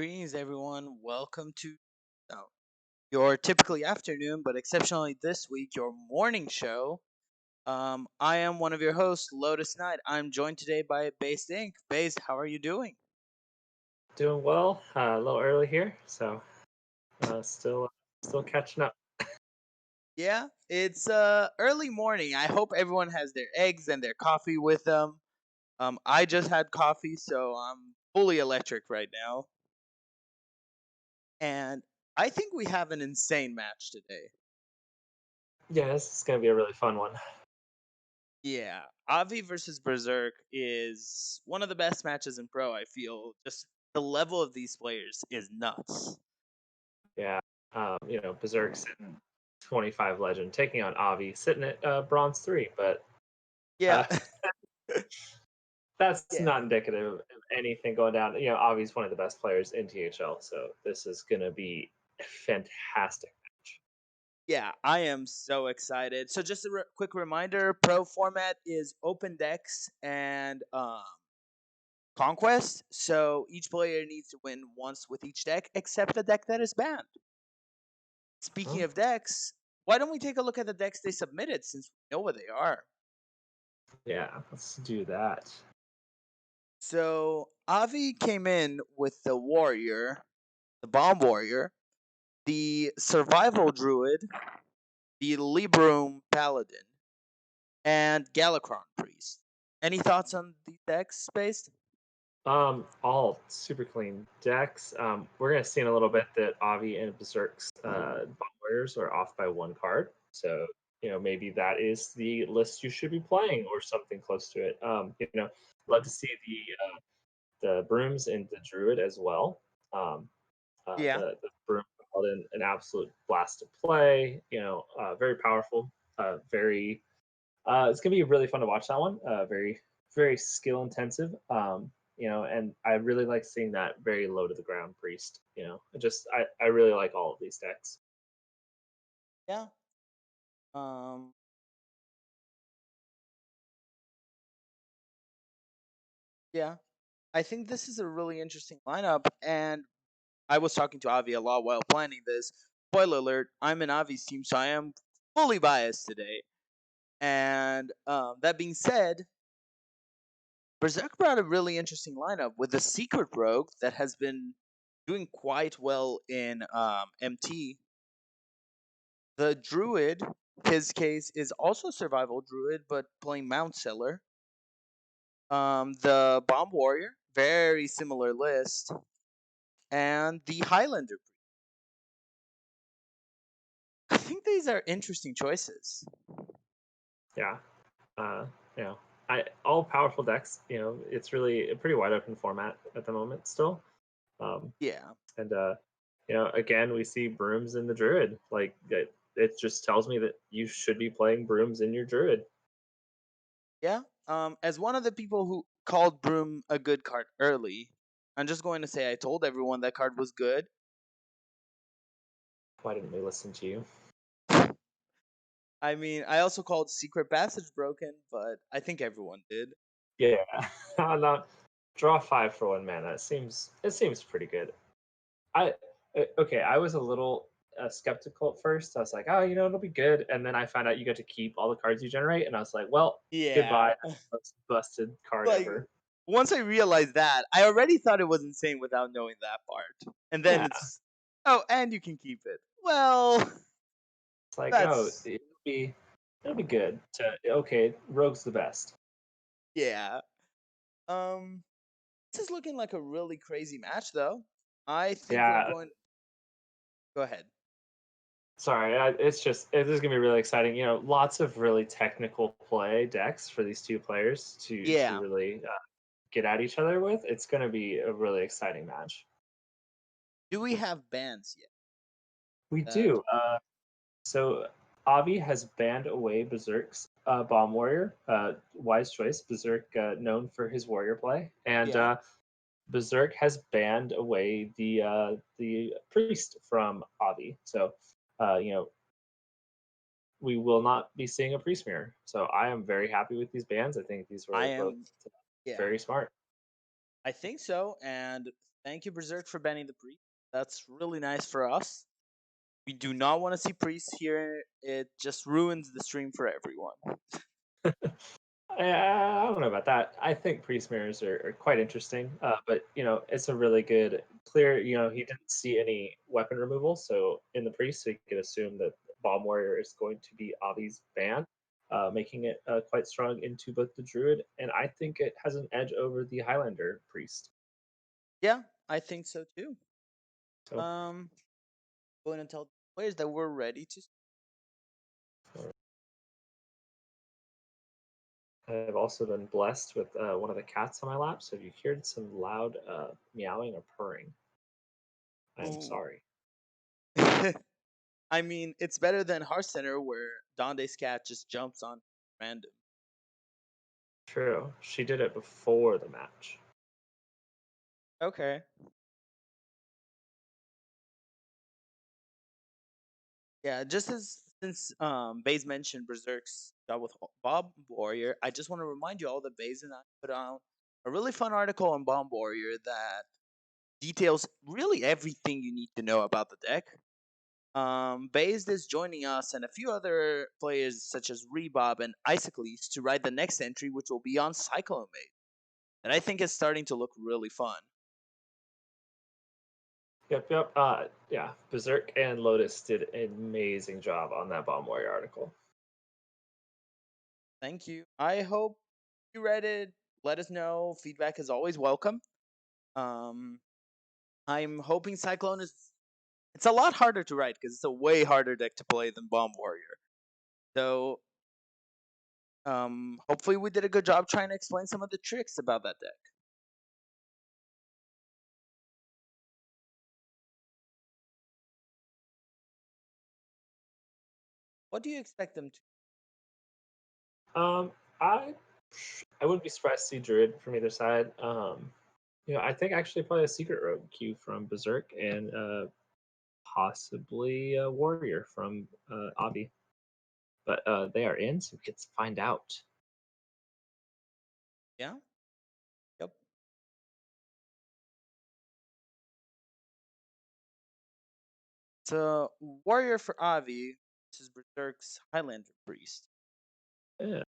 Greetings, everyone. Welcome to uh, your typically afternoon, but exceptionally this week, your morning show. I am one of your hosts, LotusKnight. I'm joined today by basedinc. Base, how are you doing? Doing well. A little early here, so still catching up. Yeah, it's early morning. I hope everyone has their eggs and their coffee with them. I just had coffee, so I'm fully electric right now. And I think we have an insane match today. Yeah, this is gonna be a really fun one. Yeah, Avi versus Berserk is one of the best matches in Pro. I feel just the level of these players is nuts. Yeah, Berserk's at 25 legend, taking on Avi, sitting at bronze 3, but Yeah, uh, that's yeah, not indicative of anything going down. Avi's one of the best players in THL, so this is gonna be a fantastic match. yeah. I am so excited. So, just a quick reminder: Pro format is open decks and conquest. So each player needs to win once with each deck, except the deck that is banned. Speaking Huh? of decks, why don't we take a look at the decks they submitted since we know what they are? Yeah, let's do that. So Avi came in with the warrior, the bomb warrior, the survival druid, the Librum paladin, and Galakron priest. Any thoughts on these decks, Space? All super clean decks. We're gonna see in a little bit that Avi and Berserk's Bomb Warriors are off by one card. So, maybe that is the list you should be playing or something close to it. Love to see the brooms and the druid as well. Um, Yeah, the broom called an absolute blast to play. Very powerful. Very. It's gonna be really fun to watch that one. Very skill intensive. And I really like seeing that very low to the ground priest. I really like all of these decks. yeah. Um, yeah. I think this is a really interesting lineup, and I was talking to Avi a lot while planning this. Spoiler alert: I'm in Avi's team, so I am fully biased today. And that being said, Berserk brought a really interesting lineup with the secret rogue that has been doing quite well in MT. The druid, his case is also survival druid, but playing Mount Seller. The bomb warrior, very similar list, and the Highlander. I think these are interesting choices. Yeah. Uh, you know, I all powerful decks. It's really a pretty wide open format at the moment still. Um, Yeah, and again, we see brooms in the druid. Like it just tells me that you should be playing brooms in your druid. yeah. As one of the people who called Broom a good card early, I'm just going to say I told everyone that card was good. Why didn't we listen to you? I mean, I also called Secret Passage broken, but I think everyone did. Yeah, not draw 5 for 1 mana. It seems pretty good. I okay. I was a little skeptical at first. I was like, oh, it'll be good. And then I found out you get to keep all the cards you generate, and I was like, well, Yeah. goodbye. Most busted card Like, ever. once I realized that, I already thought it was insane without knowing that part. And then Yeah, it's, oh, and you can keep it. Well, it's like, oh, that's, it'll be good. Okay, Rogue's the best. yeah. Um, this is looking like a really crazy match, though. I think we're Yeah, going. Go ahead. sorry. This is gonna be really exciting. Lots of really technical play decks for these two players to Yeah. really get at each other with. It's gonna be a really exciting match. Do we have bans yet? We That do. So Avi has banned away Berserk's Bomb Warrior. Wise choice. Berserk, known for his warrior play, and yeah. Berserk has banned away the priest from Avi. So, uh, you know, we will not be seeing a priest mirror. So I am very happy with these bans. I think these I were both am. Yeah. very smart. I think so. And Thank you, Berserk, for banning the priest. That's really nice for us. We do not want to see priests here. It just ruins the stream for everyone. I don't know about that. I think priest mirrors are quite interesting, but it's a really good clear. He didn't see any weapon removal, so in the priest, so you could assume that bomb warrior is going to be Avi's ban, making it quite strong into both the druid, and I think it has an edge over the Highlander priest. Yeah, I think so too. So Go ahead and tell the players that we're ready to. I've also been blessed with one of the cats on my lap, so if you heard some loud meowing or purring, I'm Ooh. sorry. I mean, it's better than Heart Center where Donde's cat just jumps on random. True. She did it before the match. Okay. Yeah, just as since Baze mentioned Berserk's job with Bob Warrior, I just want to remind you all that Baze and I put out a really fun article on Bomb Warrior that details really everything you need to know about the deck. Based is joining us and a few other players such as Rebob and Isocles to write the next entry, which will be on Cyclone Maze. And I think it's starting to look really fun. Yep. Yeah. Berserk and Lotus did an amazing job on that Bomb Warrior article. Thank you. I hope you read it. Let us know. Feedback is always welcome. Um, I'm hoping Cyclone is. It's a lot harder to write because it's a way harder deck to play than Bomb Warrior. So, hopefully we did a good job trying to explain some of the tricks about that deck. What do you expect them to? I wouldn't be surprised to see Druid from either side. I think actually probably a Secret Rogue queue from Berserk and possibly a Warrior from Avi. But they are in, so we get to find out. Yeah. Yep. So Warrior for Avi. This is Berserk's Highlander Priest. Yeah.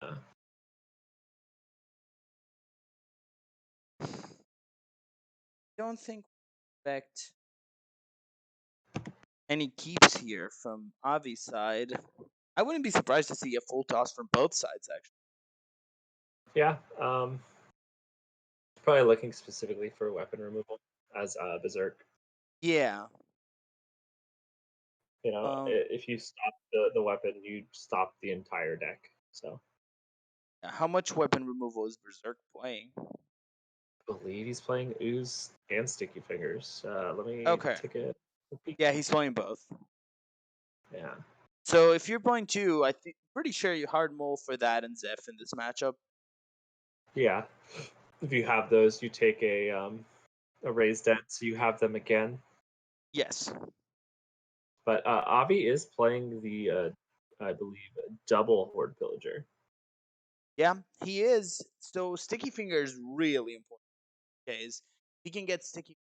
Don't think we expect any keeps here from Avi's side. I wouldn't be surprised to see a full toss from both sides, actually. Yeah. Probably looking specifically for weapon removal as Berserk. Yeah. If you stop the weapon, you stop the entire deck. So How much weapon removal is Berserk playing? I believe he's playing Ooze and Sticky Fingers. Let me Okay. take a peek. Yeah, he's playing both. Yeah. So if you're playing two, I think pretty sure you hard mull for that and Zeph in this matchup. Yeah. If you have those, you take a raised debt, so you have them again. Yes. But Avi is playing the I believe double Horde Pillager. Yeah, he is. So Sticky Finger is really important. Because he can get Sticky,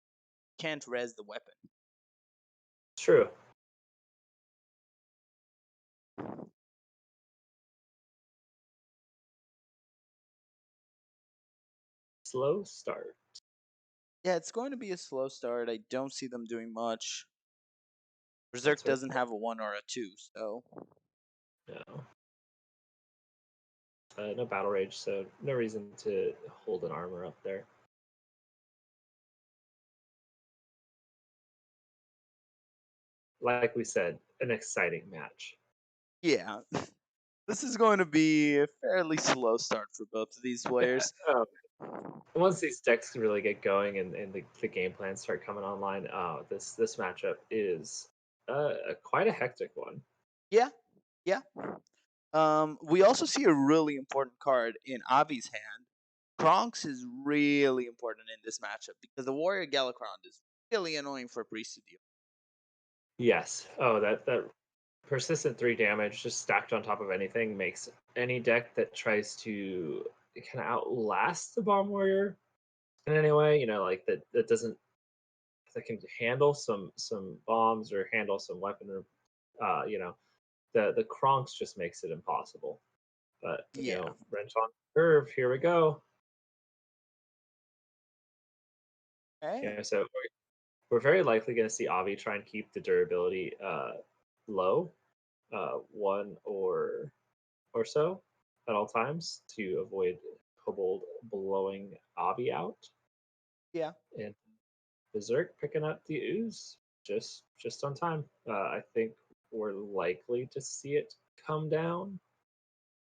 can't res the weapon. True. Slow start. Yeah, it's going to be a slow start. I don't see them doing much. Berserk That's doesn't have a 1 or a 2, so. No. No battle rage, so no reason to hold an armor up there. Like we said, an exciting match. Yeah. This is going to be a fairly slow start for both of these players. Yeah. Once these decks really get going and the game plans start coming online, this matchup is quite a hectic one. Yeah, yeah. We also see a really important card in Avi's hand. Kronks is really important in this matchup because the Warrior Galakron is really annoying for Priest to deal. Yes. Oh, that persistent 3 damage just stacked on top of anything makes any deck that tries to kind of outlast the Bomb Warrior in any way, like that doesn't that can handle some bombs or handle some weapon. You know, the Kronks just makes it impossible. But you Yeah. know, wrench on curve. Here we go. Okay. Yeah, so we're very likely going to see Avi try and keep the durability low, one or so at all times to avoid Kobold blowing Avi out. Yeah. And Berserk picking up the ooze just on time. I think we're likely to see it come down.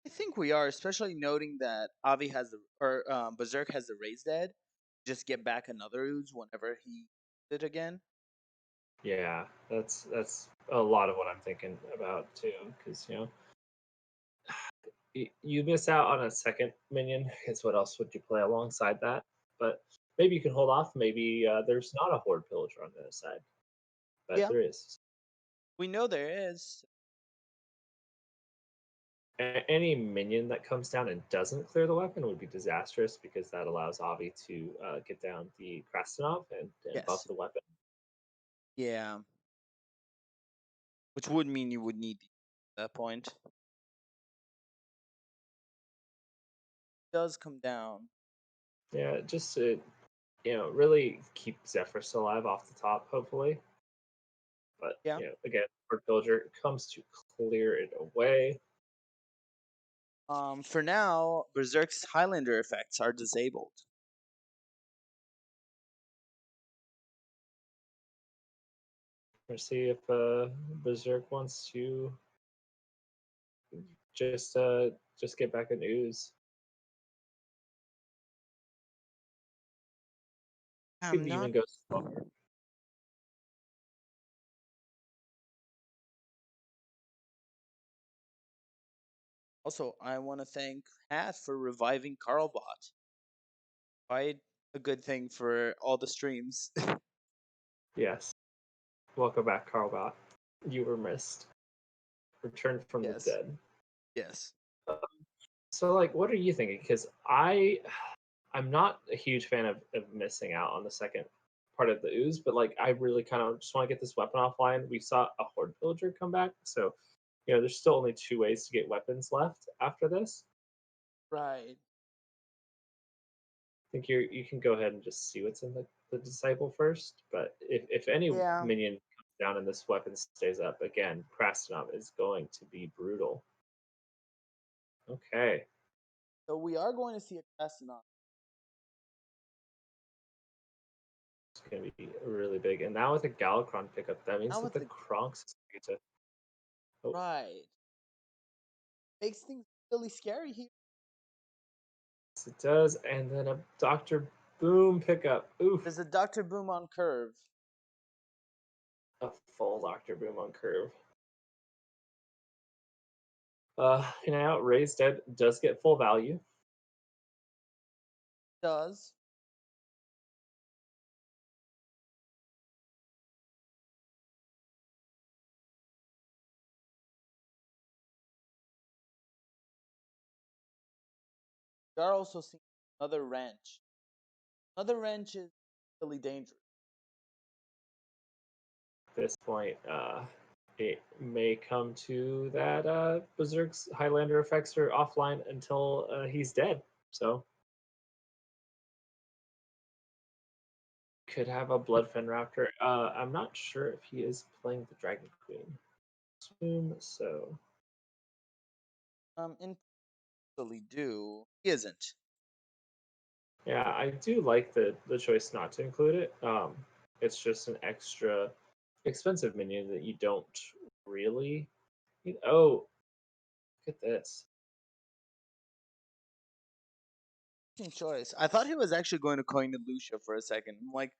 I think we are, especially noting that Avi has the or Berserk has the raised dead. Just get back another ooze whenever he did it again. Yeah, that's a lot of what I'm thinking about too. Because you know, you miss out on a second minion. Because what else would you play alongside that? But maybe you can hold off. Maybe there's not a horde pillager on the other side, but Yeah, there is. we know there is. Any minion that comes down and doesn't clear the weapon would be disastrous because that allows Avi to get down the Krastenov and buff Yes. the weapon. Yeah. Which would mean you would need at that point. Does come down. Yeah, just to really keep Zephyrus alive off the top, hopefully. But Yeah. again, Horde Pillager comes to clear it away. For now, Berserk's Highlander effects are disabled. Let's see if Berserk wants to just get back an ooze. Could I'm not. even go slower. Also, I want to thank Hat for reviving Carlbot. Quite a good thing for all the streams. Yes. Welcome back, Carlbot. You were missed. Returned from the Yes. dead. Yes. So, like, what are you thinking? Because I'm not a huge fan of missing out on the second part of the ooze, but like, I really kind of just want to get this weapon offline. We saw a horde pillager come back, so there's still only two ways to get weapons left after this. Right. I think you can go ahead and just see what's in the disciple first. But if any Yeah. minion comes down and this weapon stays up, again, Krasnov is going to be brutal. Okay. So we are going to see a Castanon. It's going to be really big. And now with a Galakron pickup, that means Now that with the the Kronks is going to. Oh, right. Makes things really scary here. yes, it does. And then a Dr. Boom pickup. Oof. There's a Dr. Boom on curve. A full Dr. Boom on curve. Now, Raised Dead does get full value. Does. We are also seeing another wrench. Another wrench is really dangerous. At this point, it may come to that Berserk's Highlander effects are offline until he's dead. So could have a Bloodfen Raptor. I'm not sure if he is playing the Dragon Queen. So Instantly do. He isn't. yeah, I do like the choice not to include it. It's just an extra expensive minion that you don't really need. Oh, look at this. Interesting choice. I thought he was actually going to coin Lucia for a second. I'm like,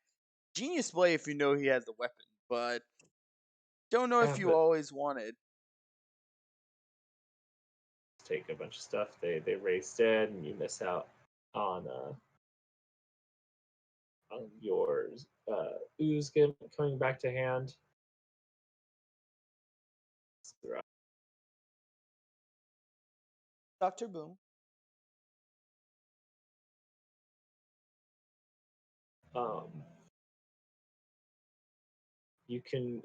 genius play if you know he has the weapon, but don't know Yeah, if you but always wanted. take a bunch of stuff. They race dead, and you miss out on yours ooze coming back to hand. Dr. Boom. Um, you can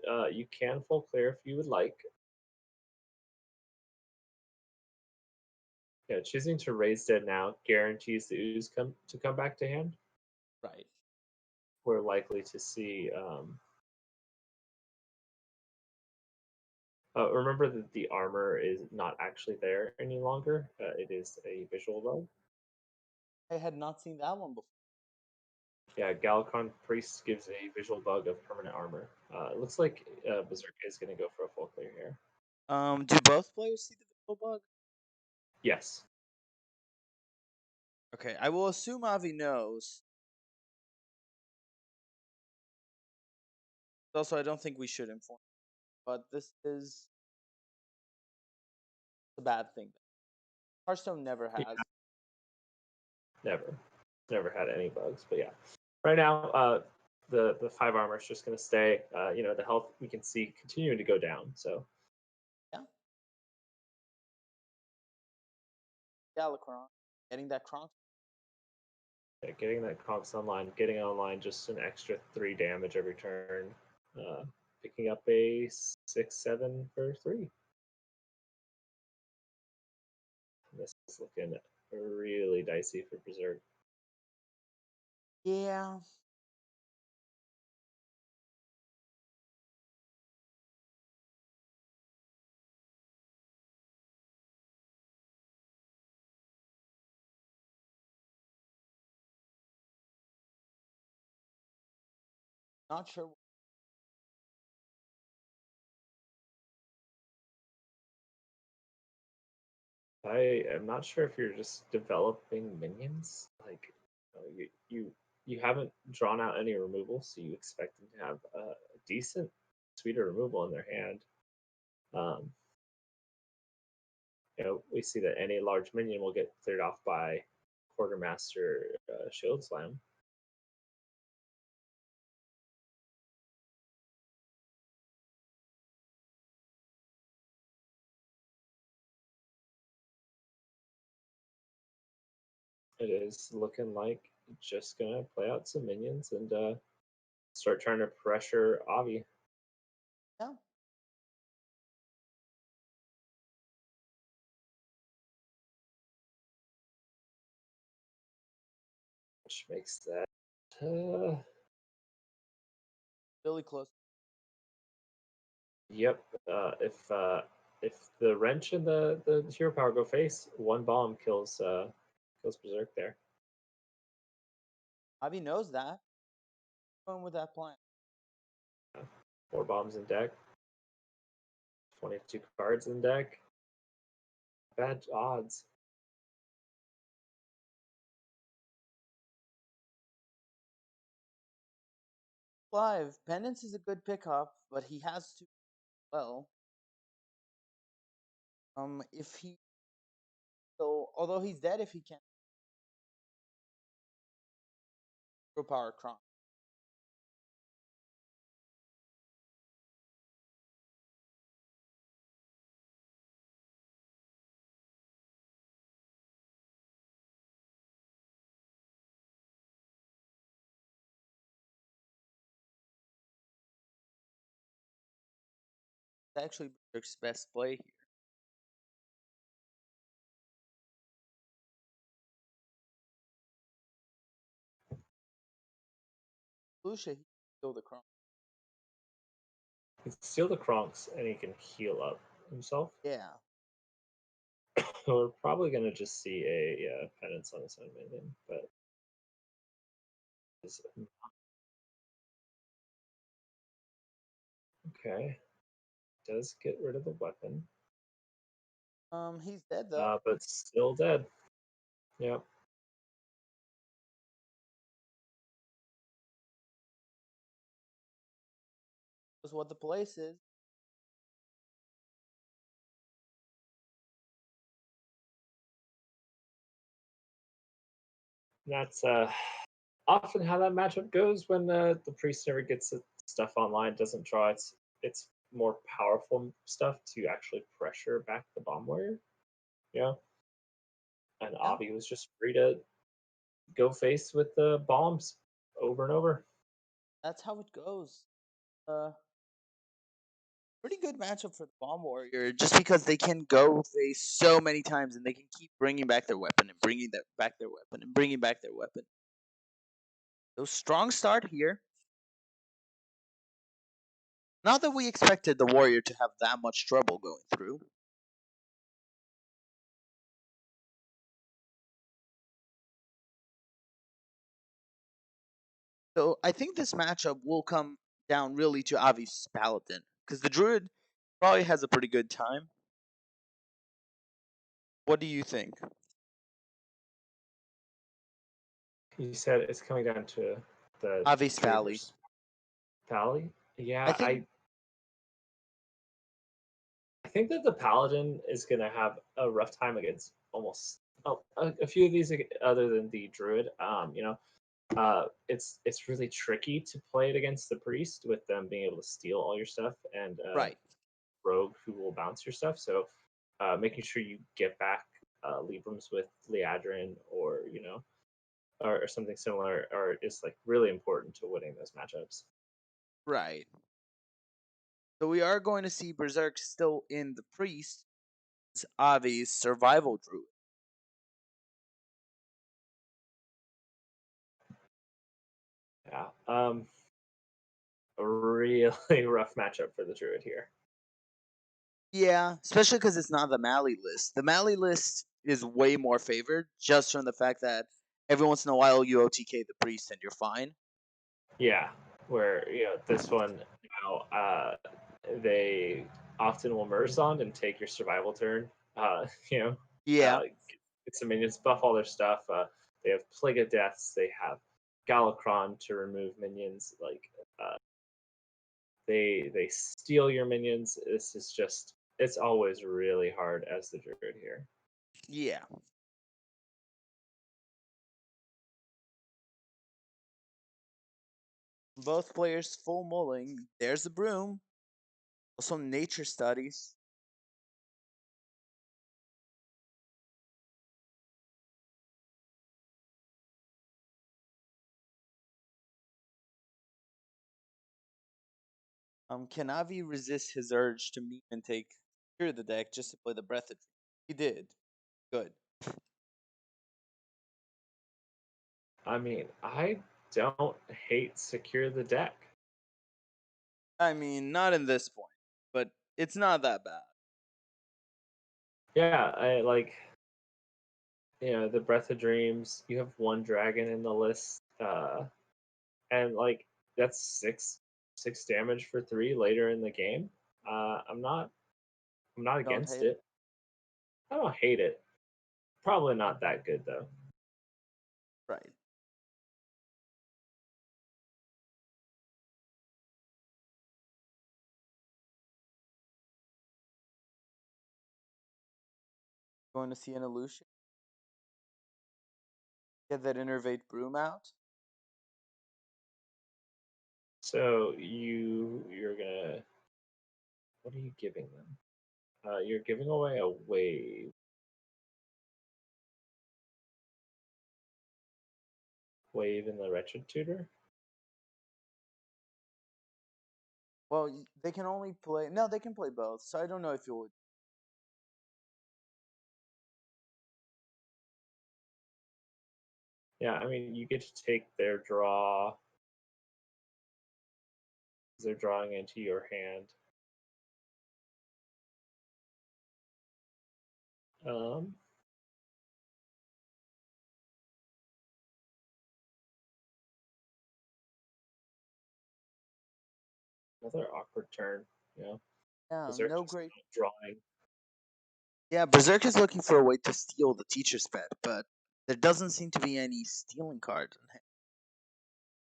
full clear if you would like. Yeah, choosing to raise dead now guarantees the ooze come back to hand. Right. We're likely to see. Remember that the armor is not actually there any longer. It is a visual bug. I had not seen that one before. Yeah, Galacon Priest gives a visual bug of permanent armor. It looks like Berserk is going to go for a full clear here. Do both players see the visual bug? Yes. Okay, I will assume Avi knows. Also, I don't think we should inform, but this is a bad thing. Hearthstone never Yeah, has. never. Never had any bugs, but yeah. Right now, the 5 armor is just going to stay. The health we can see continuing to go down. So Yeah. Galacron. Getting that Kronk. yeah, getting that Conks online, getting online just an extra 3 damage every turn. Picking up a 6/7 for 3. This is looking really dicey for Berserk. Yeah. Not sure. I am not sure if you're just developing minions. Like you haven't drawn out any removal, so you expect them to have a decent suite of removal in their hand. Um, we see that any large minion will get cleared off by Quartermaster Shield Slam. It is looking like just gonna play out some minions and start trying to pressure Avi. Yeah. Which makes that Really close. yep. If the wrench and the hero power go face, one bomb kills Berserk there. Avi knows that. Going with that plan. 4 bombs in deck, 22 cards in deck. Bad odds. Clive, Penance is a good pickup, but he has to well. If he so although he's dead if he can't throw power Kronk. It's actually Berserk's best play here. Lucia, he can kill the Kronk. He can steal the Kronks and he can heal up himself. Yeah. So we're probably gonna just see a penance on his own minion, but okay. Does get rid of the weapon. He's dead though. But still dead. Yep. Knows what the place is. That's often how that matchup goes when the priest never gets stuff online, doesn't draw its more powerful stuff to actually pressure back the bomb warrior. Yeah. And Yeah. Avi was just free to go face with the bombs over and over. That's how it goes. pretty good matchup for the Bomb Warrior, just because they can go face so many times and they can keep bringing back their weapon and bringing back their weapon and bringing back their weapon. So strong start here. Not that we expected the Warrior to have that much trouble going through. So I think this matchup will come down really to Avi's Paladin, because the Druid probably has a pretty good time. What do you think? You said it's coming down to the Avi's Druid Valley. versus Pally. I Yeah, think I think that the Paladin is going to have a rough time against almost a few of these other than the Druid. It's really tricky to play it against the Priest with them being able to steal all your stuff and right. Rogue who will bounce your stuff. So making sure you get back Librams with Liadrin or or something similar or is like really important to winning those matchups. Right. So we are going to see Berserk still in the Priest, Avi's Survival Druid. Yeah. A really rough matchup for the Druid here. Yeah, especially because it's not the Mally list. The Mally list is way more favored just from the fact that every once in a while you OTK the Priest and you're fine. Yeah, where this one they often will Merzond and take your survival turn. Yeah, Get some minions, buff all their stuff. They have Plague of Deaths. They have Galakron to remove minions. They steal your minions. This is just it's always really hard as the Druid here. yeah. Both players full mulling. There's the broom. Also nature studies. Can Avi resist his urge to meme and take Secure the deck just to play the Breath of Dream? He did. Good. I mean, I don't hate Secure the Deck. I mean, not in this point, but it's not that bad. Yeah, I like the Breath of Dreams. You have one dragon in the list, and like that's six damage for 3 later in the game. I'm not Don't against hate it. it. I don't hate it. Probably not that good though. Right. Going to see an illusion. Get that Innervate Broom out. So you're gonna what are you giving them? You're giving away a wave in the Wretched Tutor. Well, they can only play. No, they can play both. So I don't know if you would. Yeah, I mean you get to take their draw. They're drawing into your hand. Um, Another awkward turn. Yeah, Because they're no just great. not drawing. Yeah, Berserk is looking for a way to steal the teacher's pet, but there doesn't seem to be any stealing cards in hand.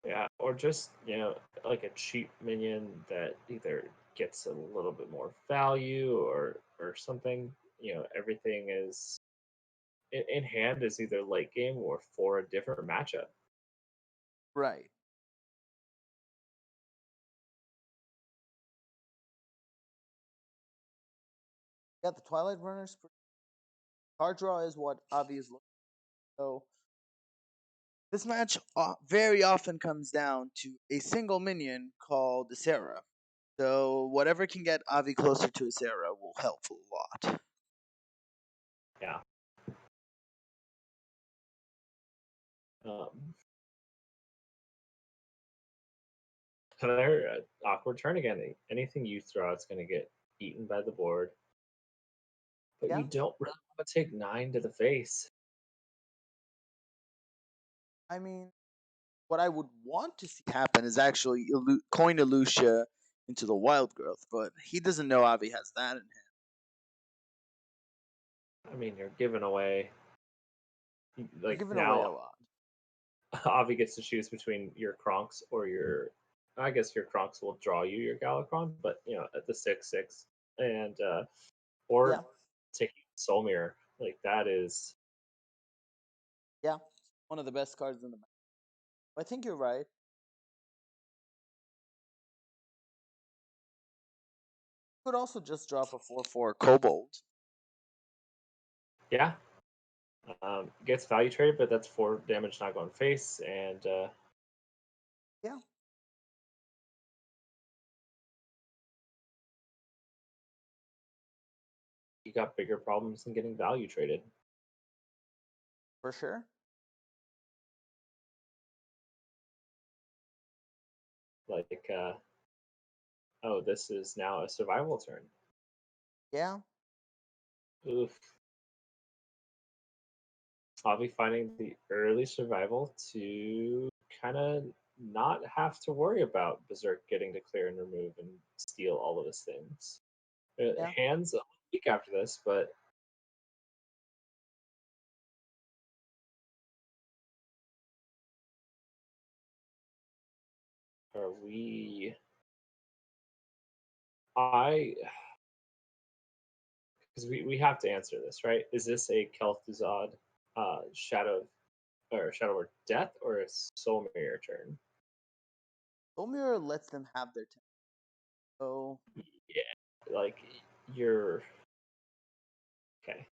Yeah, or just like a cheap minion that either gets a little bit more value or something. Everything is in hand is either late game or for a different matchup. Right. Yeah, the Twilight Runners. Card draw is what obvious looks. So this match very often comes down to a single minion called the Sarah. So whatever can get Avi closer to his era will help a lot. Yeah. Um, another awkward turn again. Anything you throw out's going to get eaten by the board. But you Yeah, don't really want to take 9 to the face. I mean, what I would want to see happen is actually coin Lucia into the wild growth, but he doesn't know Avi has that in him. I mean, you're giving away. We're Like giving away a now, lot. Avi gets to choose between your Kronks or your. I guess your Kronks will draw you your Galakron, but at the 6/6, and Yeah, or taking Soul Mirror, like that is. yeah, one of the best cards in the match. I think you're right. Could also just drop a 4/4 Kobold. Yeah, gets value traded, but that's 4 damage not going face, and Yeah, you got bigger problems than getting value traded. for sure. Like, oh, this is now a survival turn. Yeah, Oof. I'll be finding the early survival to kind of not have to worry about Berserk getting to clear and remove and steal all of his things. yeah. Hands a week after this, but are we? I because we have to answer this, right? Is this a Kel'Thuzad Shadow or Shadow or Death or a Soul Mirror turn? Mirror lets them have their turn. So, Yeah, like you're okay.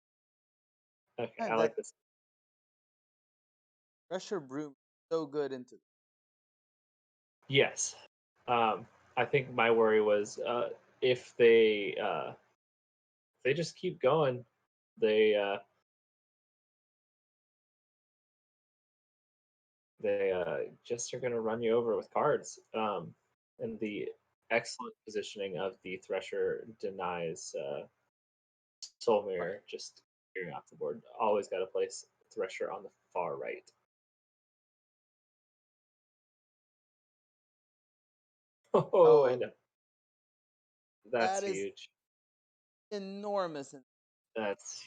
Okay, I and that like this. pressure broom so good into. Yes, I think my worry was if they just keep going, they just are going to run you over with cards. And the excellent positioning of the Thresher denies Soul Right. Mirror just clearing off the board. Always got to place Thresher on the far right. Oh, I Oh, know. That's that is huge. enormous. That's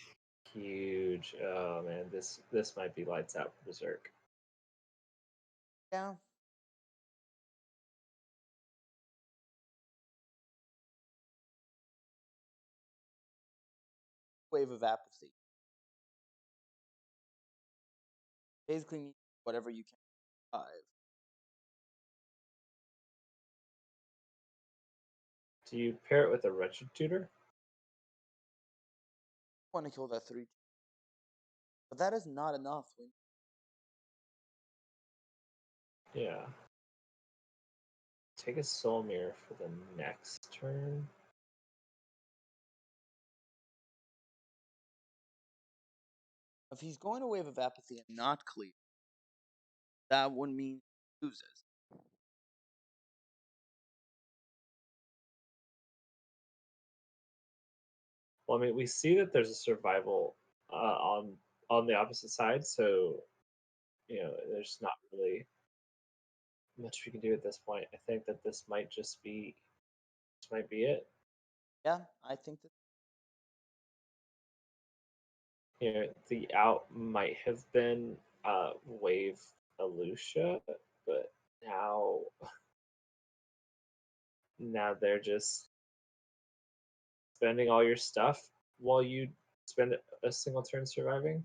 huge. Oh man, this might be lights out for Berserk. Yeah, wave of apathy. Basically, need whatever you can survive. Do you pair it with a Wretched Tutor? Want to kill that 3, but that is not enough. Yeah. Take a Soul Mirror for the next turn. If he's going to wave of apathy and not clear, that would mean he loses. Well, I mean, we see that there's a survival on the opposite side, so there's not really much we can do at this point. I think that this might be it. Yeah, I think that. The out might have been wave Alucia, but now now they're just spending all your stuff while you spend a single turn surviving.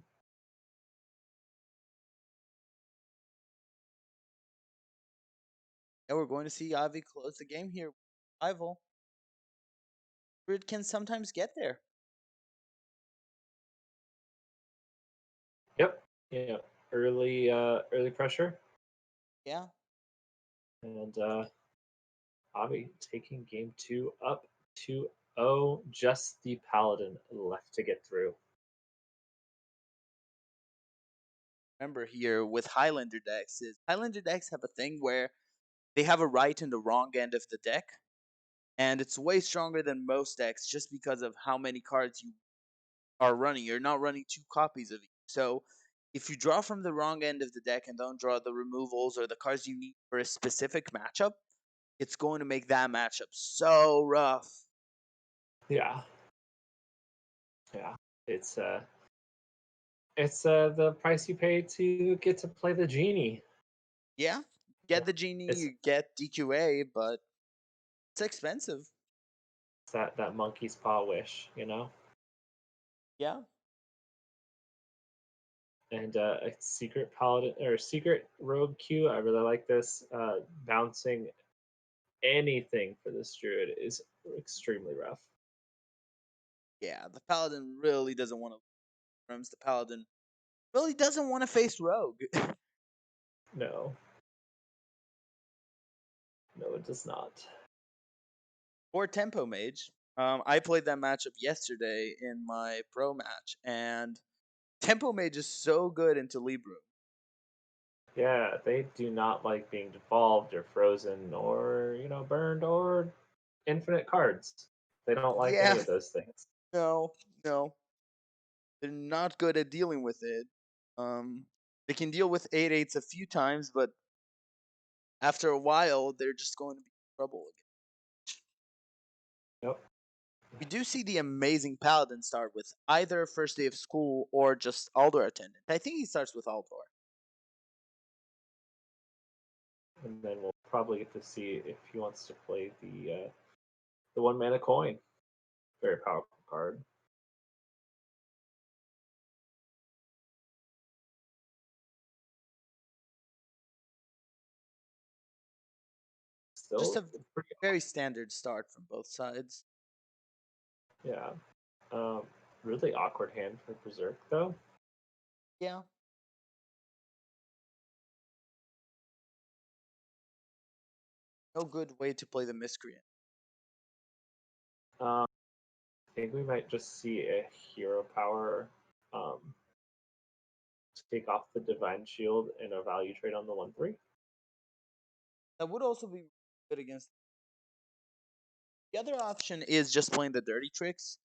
Yeah, we're going to see Avi close the game here. Rival. It can sometimes get there. Yep. Yeah. Early pressure, Yeah, and Avi taking game 2 up 2-0. Just the Paladin left to get through. Remember here with Highlander decks is Highlander decks have a thing where they have a right and a wrong end of the deck, and it's way stronger than most decks just because of how many cards you are running. You're not running two copies of each. So if you draw from the wrong end of the deck and don't draw the removals or the cards you need for a specific matchup, it's going to make that matchup so rough. Yeah. Yeah. It's the price you pay to get to play the genie. Yeah, get the genie, It's, you get DQA, but it's expensive. it's that monkey's paw wish, you know. Yeah. And a secret paladin or secret rogue queue. I really like this. Bouncing anything for this druid is extremely rough. Yeah, the paladin really doesn't want to rooms. The paladin really doesn't want to face rogue. No, no, it does not. Or tempo mage. I played that matchup yesterday in my pro match, and tempo mage is so good into Libru. Yeah, they do not like being devolved or frozen or burned or infinite cards. They don't like any Yeah, of those things. no, no, they're not good at dealing with it. Um, they can deal with 8/8s a few times, but after a while, they're just going to be in trouble again. Yep. We do see the amazing paladin start with either first day of school or just Aldor attendant. I think he starts with Aldor. And then we'll probably get to see if he wants to play the 1 mana coin. Very powerful card. Just Still a pretty very standard start from both sides. yeah. Um, really awkward hand for Berserk though. Yeah. No good way to play the miscreant. I think we might just see a hero power um, take off the divine shield and a value trade on the 1/3. That would also be good against. The other option is just playing the dirty tricks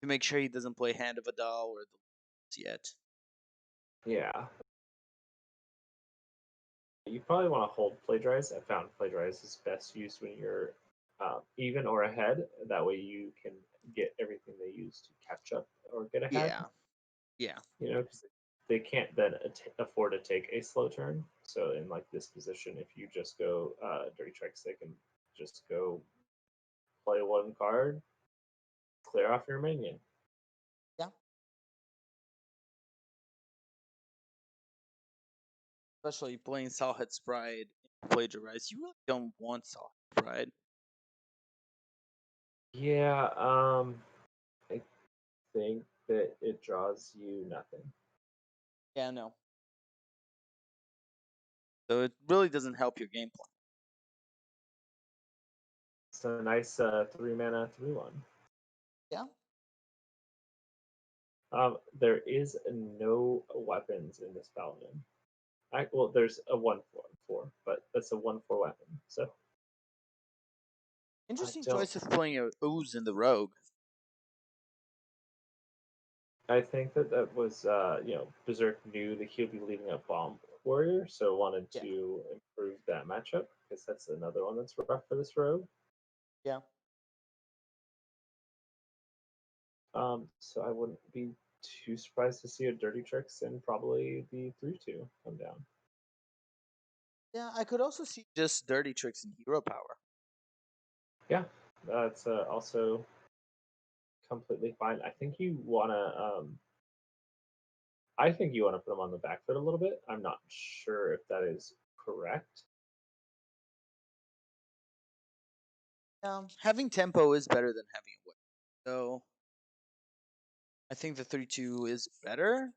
to make sure he doesn't play Hand of Adal or the yet. Yeah. You probably want to hold plagiarize. I found plagiarize is best used when you're even or ahead. That way you can get everything they use to catch up or get ahead. Yeah. Yeah. Because they can't then afford to take a slow turn. So in like this position, if you just go dirty tricks, they can just go play one card, clear off your minion. Yeah. Especially playing Salhet's Pride and Plagiarize. You really don't want Salhet's Pride. Yeah, I think that it draws you nothing. Yeah, no. So it really doesn't help your game plan. It's a nice 3 mana 3/1. Yeah. There is no weapons in this paladin. Well, there's a 1/4, but that's a 1/4 weapon. So I Interesting don't. choice of playing a Ooze in the Rogue. I think that was Berserk knew that he'll be leaving a bomb warrior, so wanted Yeah. to improve that matchup because that's another one that's rough for this rogue. Yeah. So I wouldn't be too surprised to see a dirty tricks and probably the 3/2 come down. Yeah, I could also see just dirty tricks and hero power. Yeah, that's also completely fine. I think you want to put them on the back foot a little bit. I'm not sure if that is correct. Having tempo is better than having a whip. So I think the 3/2 is better,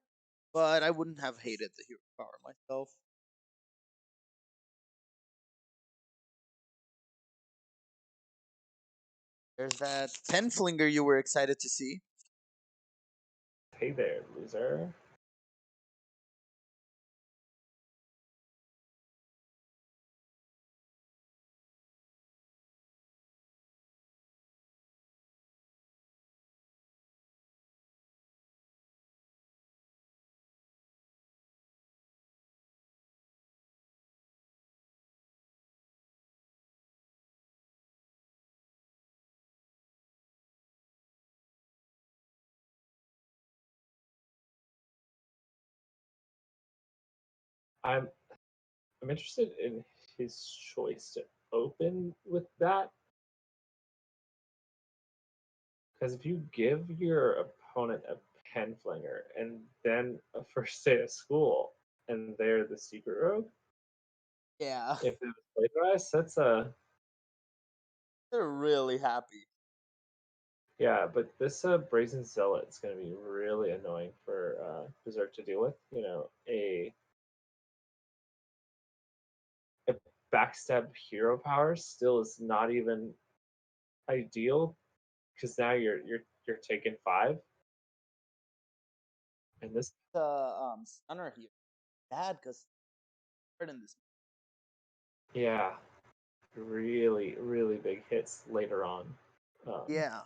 but I wouldn't have hated the hero power myself. There's that 10 flinger you were excited to see. Hey there, loser. I'm I'm interested in his choice to open with that, because if you give your opponent a pen flinger and then a first day of school and they're the secret rogue, Yeah, if it was plagiarized, that's a they're really happy. yeah. But this brazen zealot is going to be really annoying for Berserk to deal with. A backstab hero power still is not even ideal because now you're taking 5, and this The stunner here, bad because in this. yeah, really really big hits later on. Um, Yeah.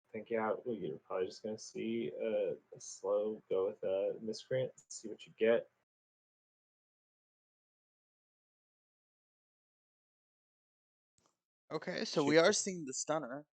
I think yeah, you're probably just gonna see a slow go with a miscreant, see what you get. Okay, so Shoot. we are seeing the stunner.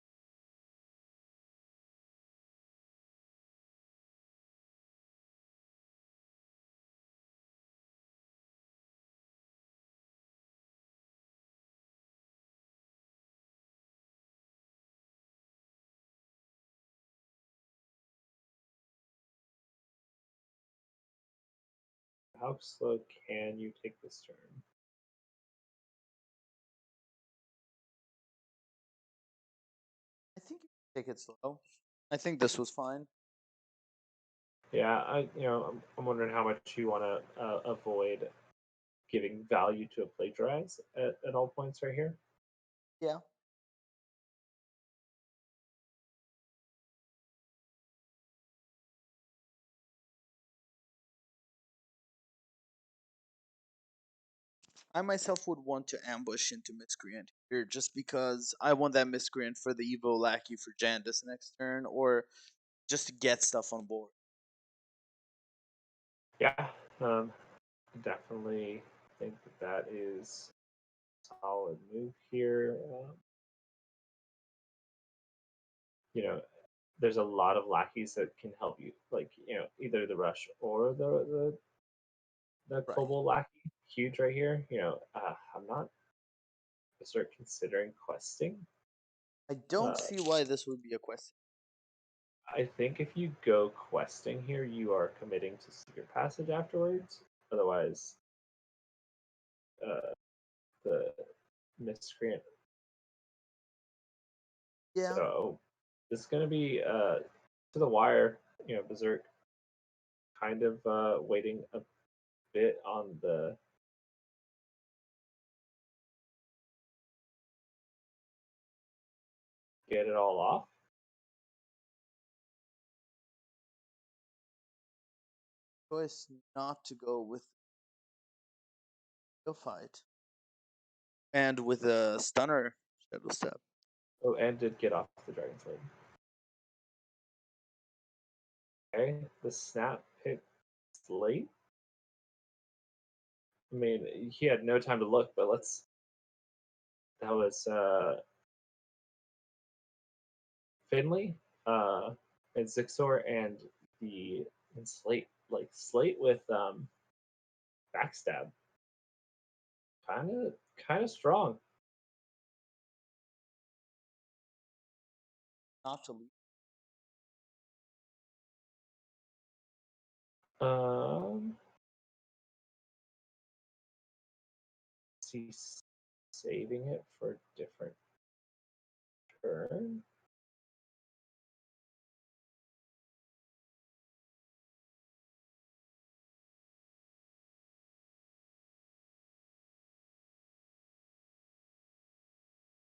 How slow can you take this turn? I think you can take it slow. I think this was fine. Yeah, I'm wondering how much you want to avoid giving value to a plagiarize at all points right here. Yeah. I myself would want to ambush into Miscreant here just because I want that Miscreant for the Evo Lackey for Jandis next turn or just to get stuff on board. Yeah, definitely think that is a solid move here. You know, there's a lot of lackeys that can help you, like either the rush or the Right. global lackey. Huge right here. I'm not start considering questing. I don't Uh, see why this would be a question. I think if you go questing here, you are committing to secret passage afterwards. Otherwise, uh, the miscreant. Yeah. So this is going to be to the wire. Berserk kind of waiting a bit on the get it all off. Choice not to go with the fight. And with a stunner shadow step. Oh, and did get off the Dragon's Blade. Okay, the snap hit late. I mean, he had no time to look, but let's. That was Finley, and Zixor, and the and Slate. Like Slate with backstab, kind of strong. Not to leave. Um, is he saving it for a different turn?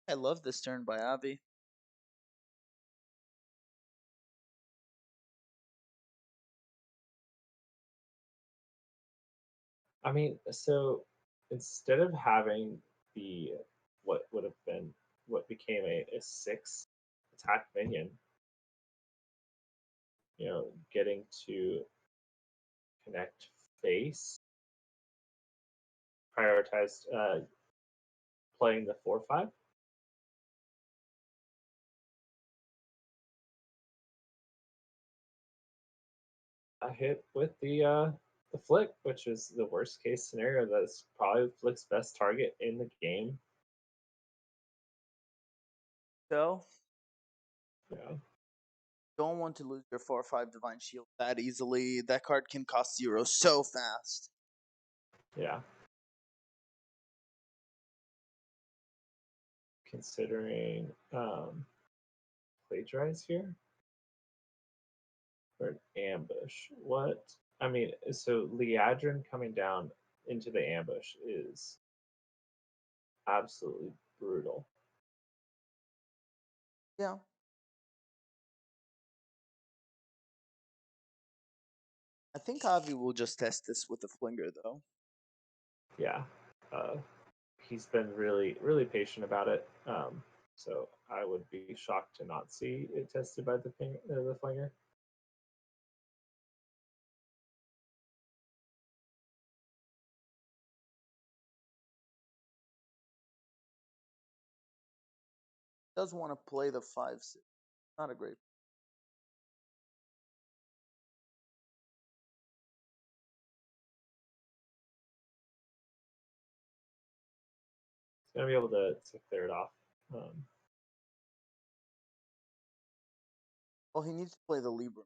I love this turn by Avi. I mean, so instead of having the what would have been what became a 6 attack minion, getting to connect face, prioritized playing the 4/5. I hit with the flick, which is the worst case scenario. That's probably Flick's best target in the game. So, Yeah, don't want to lose your 4/5 Divine Shield that easily. That card can cost 0 so fast. yeah. Considering plagiarize here or an ambush. What? I mean, so Liadrin coming down into the ambush is absolutely brutal. Yeah. I think Avi will just test this with a flinger, though. Yeah. Uh, he's been really, really patient about it. So I would be shocked to not see it tested by the flinger. Does want to play the 5/6. Not a great. He's gonna be able to clear it off. Um, Well, he needs to play the Libra.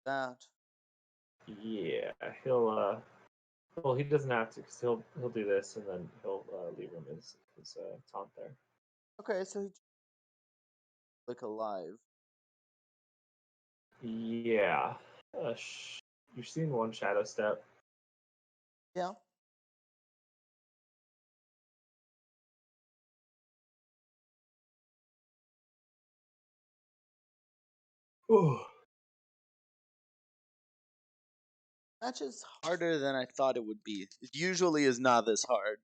That. yeah, he'll. Well, he doesn't have to because he'll do this and then he'll leave him his taunt there. Okay, so he like alive. Yeah. You've seen one shadow step. Yeah. Ooh. Match is harder than I thought it would be. It usually is not this hard.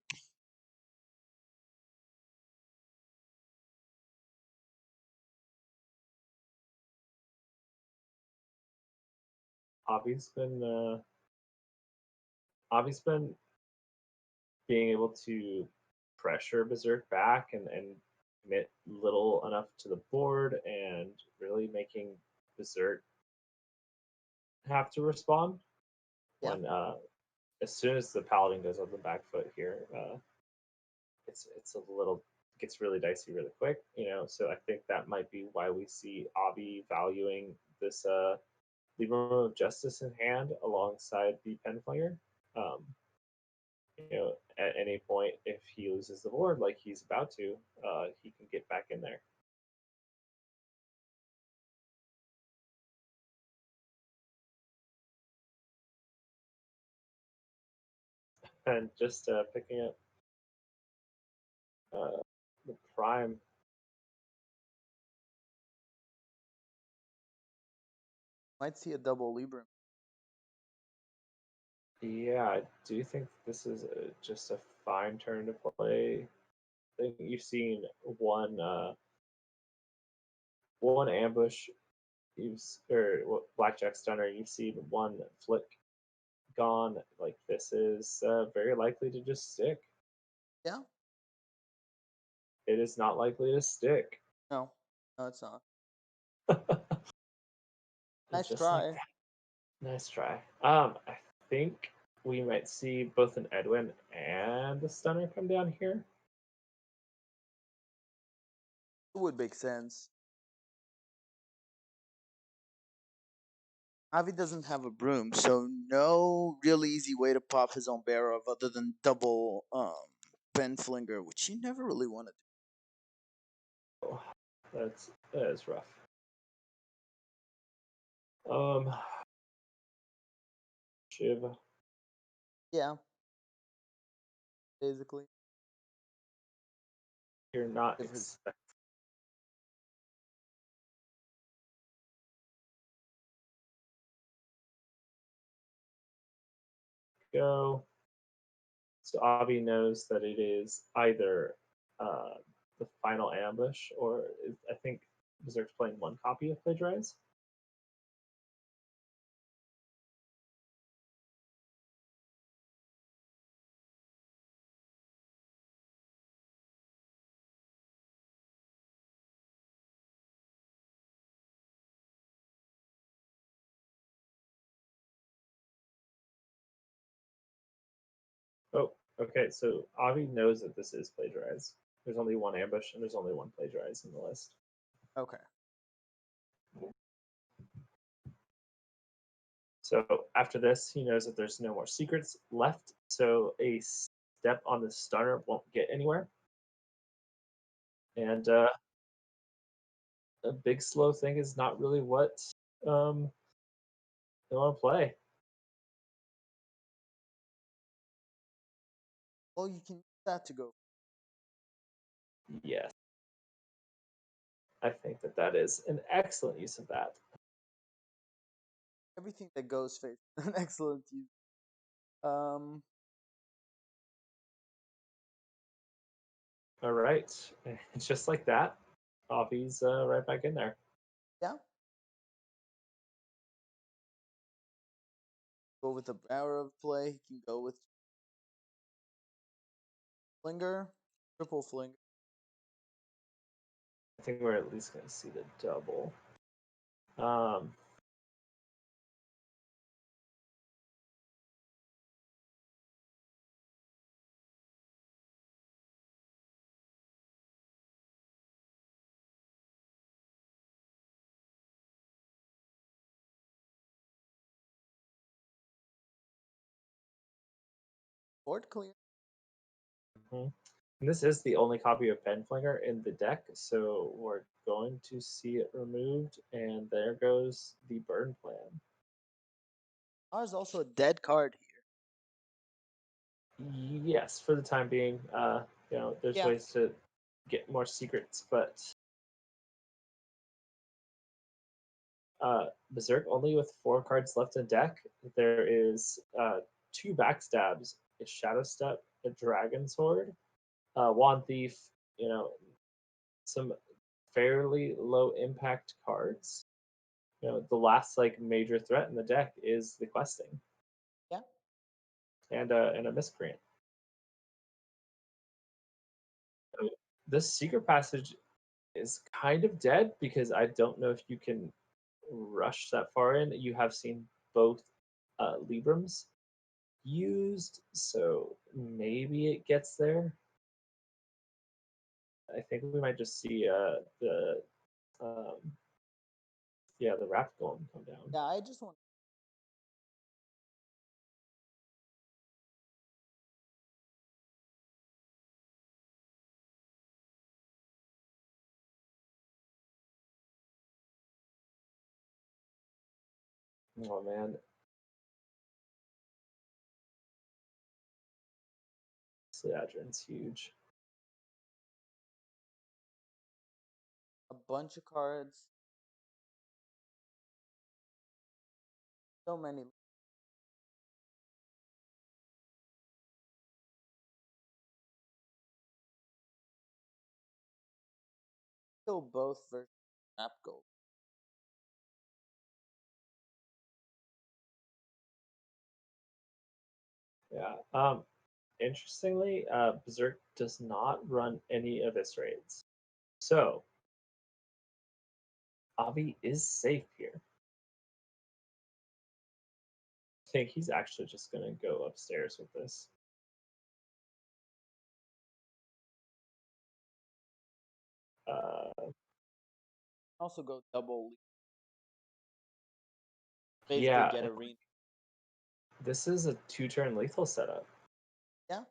Avi's been Avi's been being able to pressure Berserk back and commit little enough to the board and really making Berserk have to respond Yeah. when as soon as the Paladin goes on the back foot here, it's a little gets really dicey really quick, So I think that might be why we see Avi valuing this Libram of Justice in hand alongside the Penflinger. Um, at any point, if he loses the board like he's about to, he can get back in there. And just picking up the Prime. Might see a double Libra. Yeah, I do think this is just a fine turn to play. I think you've seen one ambush, blackjack stunner. You've seen one flick gone. Like this is very likely to just stick. Yeah. It is not likely to stick. No. No, it's not. And Nice just like try. that. Nice try. I think we might see both an Edwin and a stunner come down here. It would make sense. Avi doesn't have a broom, so no real easy way to pop his own bear of other than double Ben Flinger, which he never really wanted to. Oh, that is rough. Um, Shiv. Yeah. Basically. you're not Give his expecting. Go. So Avi knows that it is either uh, the final ambush, or I think Berserk's playing one copy of Plagiarize. Oh, okay. So Avi knows that this is Plagiarize. There's only one ambush and there's only one Plagiarize in the list. okay. So after this, he knows that there's no more secrets left. So a step on the stunner won't get anywhere. And a big slow thing is not really what they want to play. Well, you can use that to go. Yes. I think that that is an excellent use of that. Everything that goes face. An excellent use. Um. All right. And just like that, Avi's right back in there. Yeah. Go with the power of play. He can go with flinger, triple flinger. I think we're at least going to see the double. Um, Board clear. mhm. And this is the only copy of Penflinger in the deck, so we're going to see it removed, and there goes the burn plan. There's also a dead card here. Yes, for the time being, there's Yeah. ways to get more secrets, but Berserk only with 4 cards left in deck. There is 2 backstabs, a Shadow Step, a Dragon Sword, Wand Thief, some fairly low impact cards. The last like major threat in the deck is the questing. Yeah. And a miscreant. So this secret passage is kind of dead because I don't know if you can rush that far in. You have seen both Librams used, so maybe it gets there. I think we might just see um, the Wrath Golem come down. Yeah. I just want. Oh man, Sliadrin's huge. A bunch of cards. So many. Kill both versus map gold. Yeah. Interestingly, Berserk does not run any eviscerates. So Avi is safe here. I think he's actually just gonna go upstairs with this. Also go double. Basically Yeah, get a ring. this is a 2-turn lethal setup. Yeah.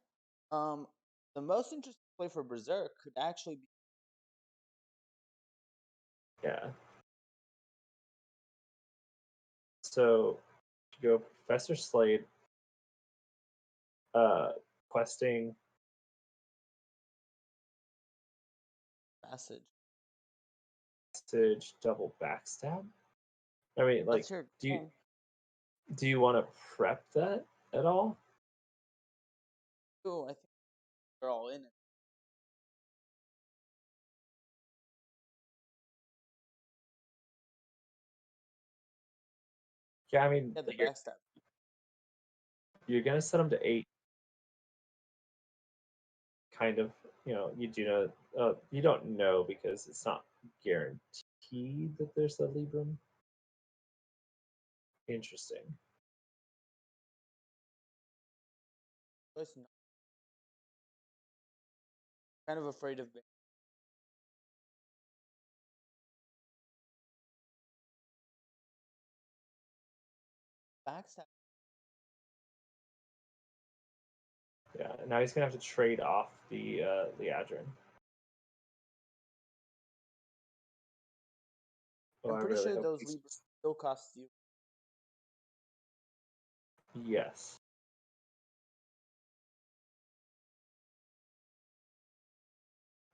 The most interesting play for Berserk could actually be Yeah. So you go Professor Slade, uh, questing Passage. Passage double backstab. I mean, like, That's your do you goal. do you want to prep that at all? Ooh, I think they're all in it. Yeah, I mean, Yeah, the backstab. you're gonna set them to 8, kind of. You know, you do know. You don't know because it's not guaranteed that there's a Libram. Interesting. Choice no. Kind of afraid of backstab. Yeah. Now he's gonna have to trade off the Liadrin. Oh, I'm I pretty really sure hope those he's. Libras still cost you. Yes.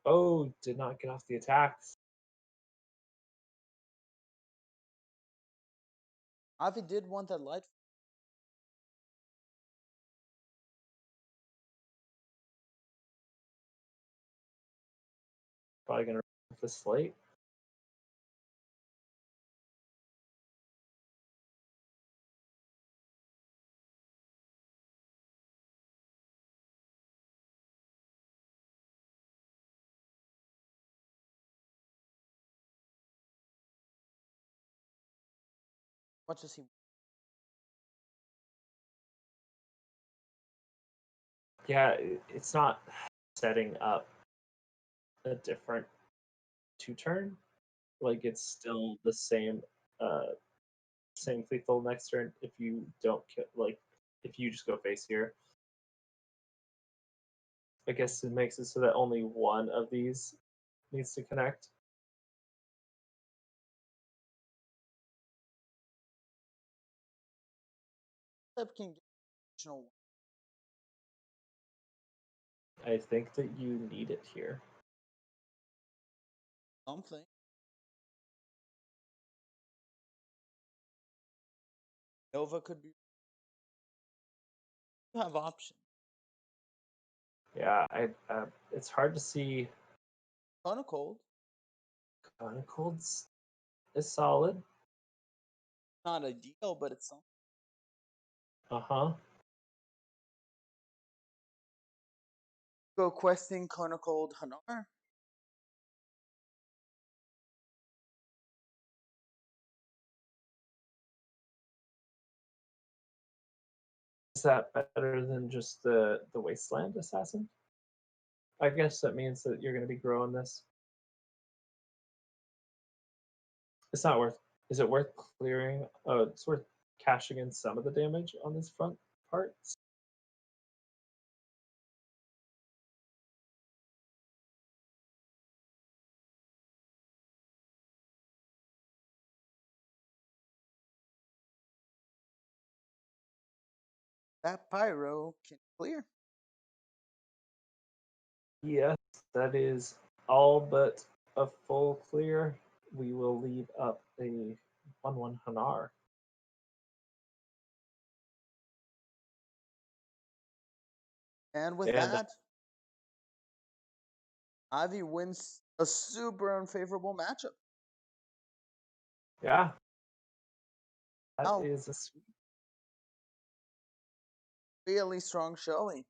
Oh, did not get off the attacks. Avi did want that light. Probably gonna remove the slate. Much as he. Yeah, it's not setting up a different 2-turn. Like it's still the same lethal next turn if you don't like if you just go face here. I guess it makes it so that only one of these needs to connect. Step can get additional I think that you need it here. something. Nova could be. You have options. Yeah, it's hard to see. Kind of cold. Chronicles is solid. Not ideal, but it's something. Uh-huh. Go questing Chronicled Hanar. Is that better than just the Wasteland Assassin? I guess that means that you're going to be growing this. It's not worth. Is it worth clearing? Oh, it's worth cashing in some of the damage on this front part. That pyro can clear. Yes, that is all but a full clear. We will leave up a 1/1 Hanar. And with And that, Avi wins a super unfavorable matchup. yeah, that Oh, is a sweet. really strong showing.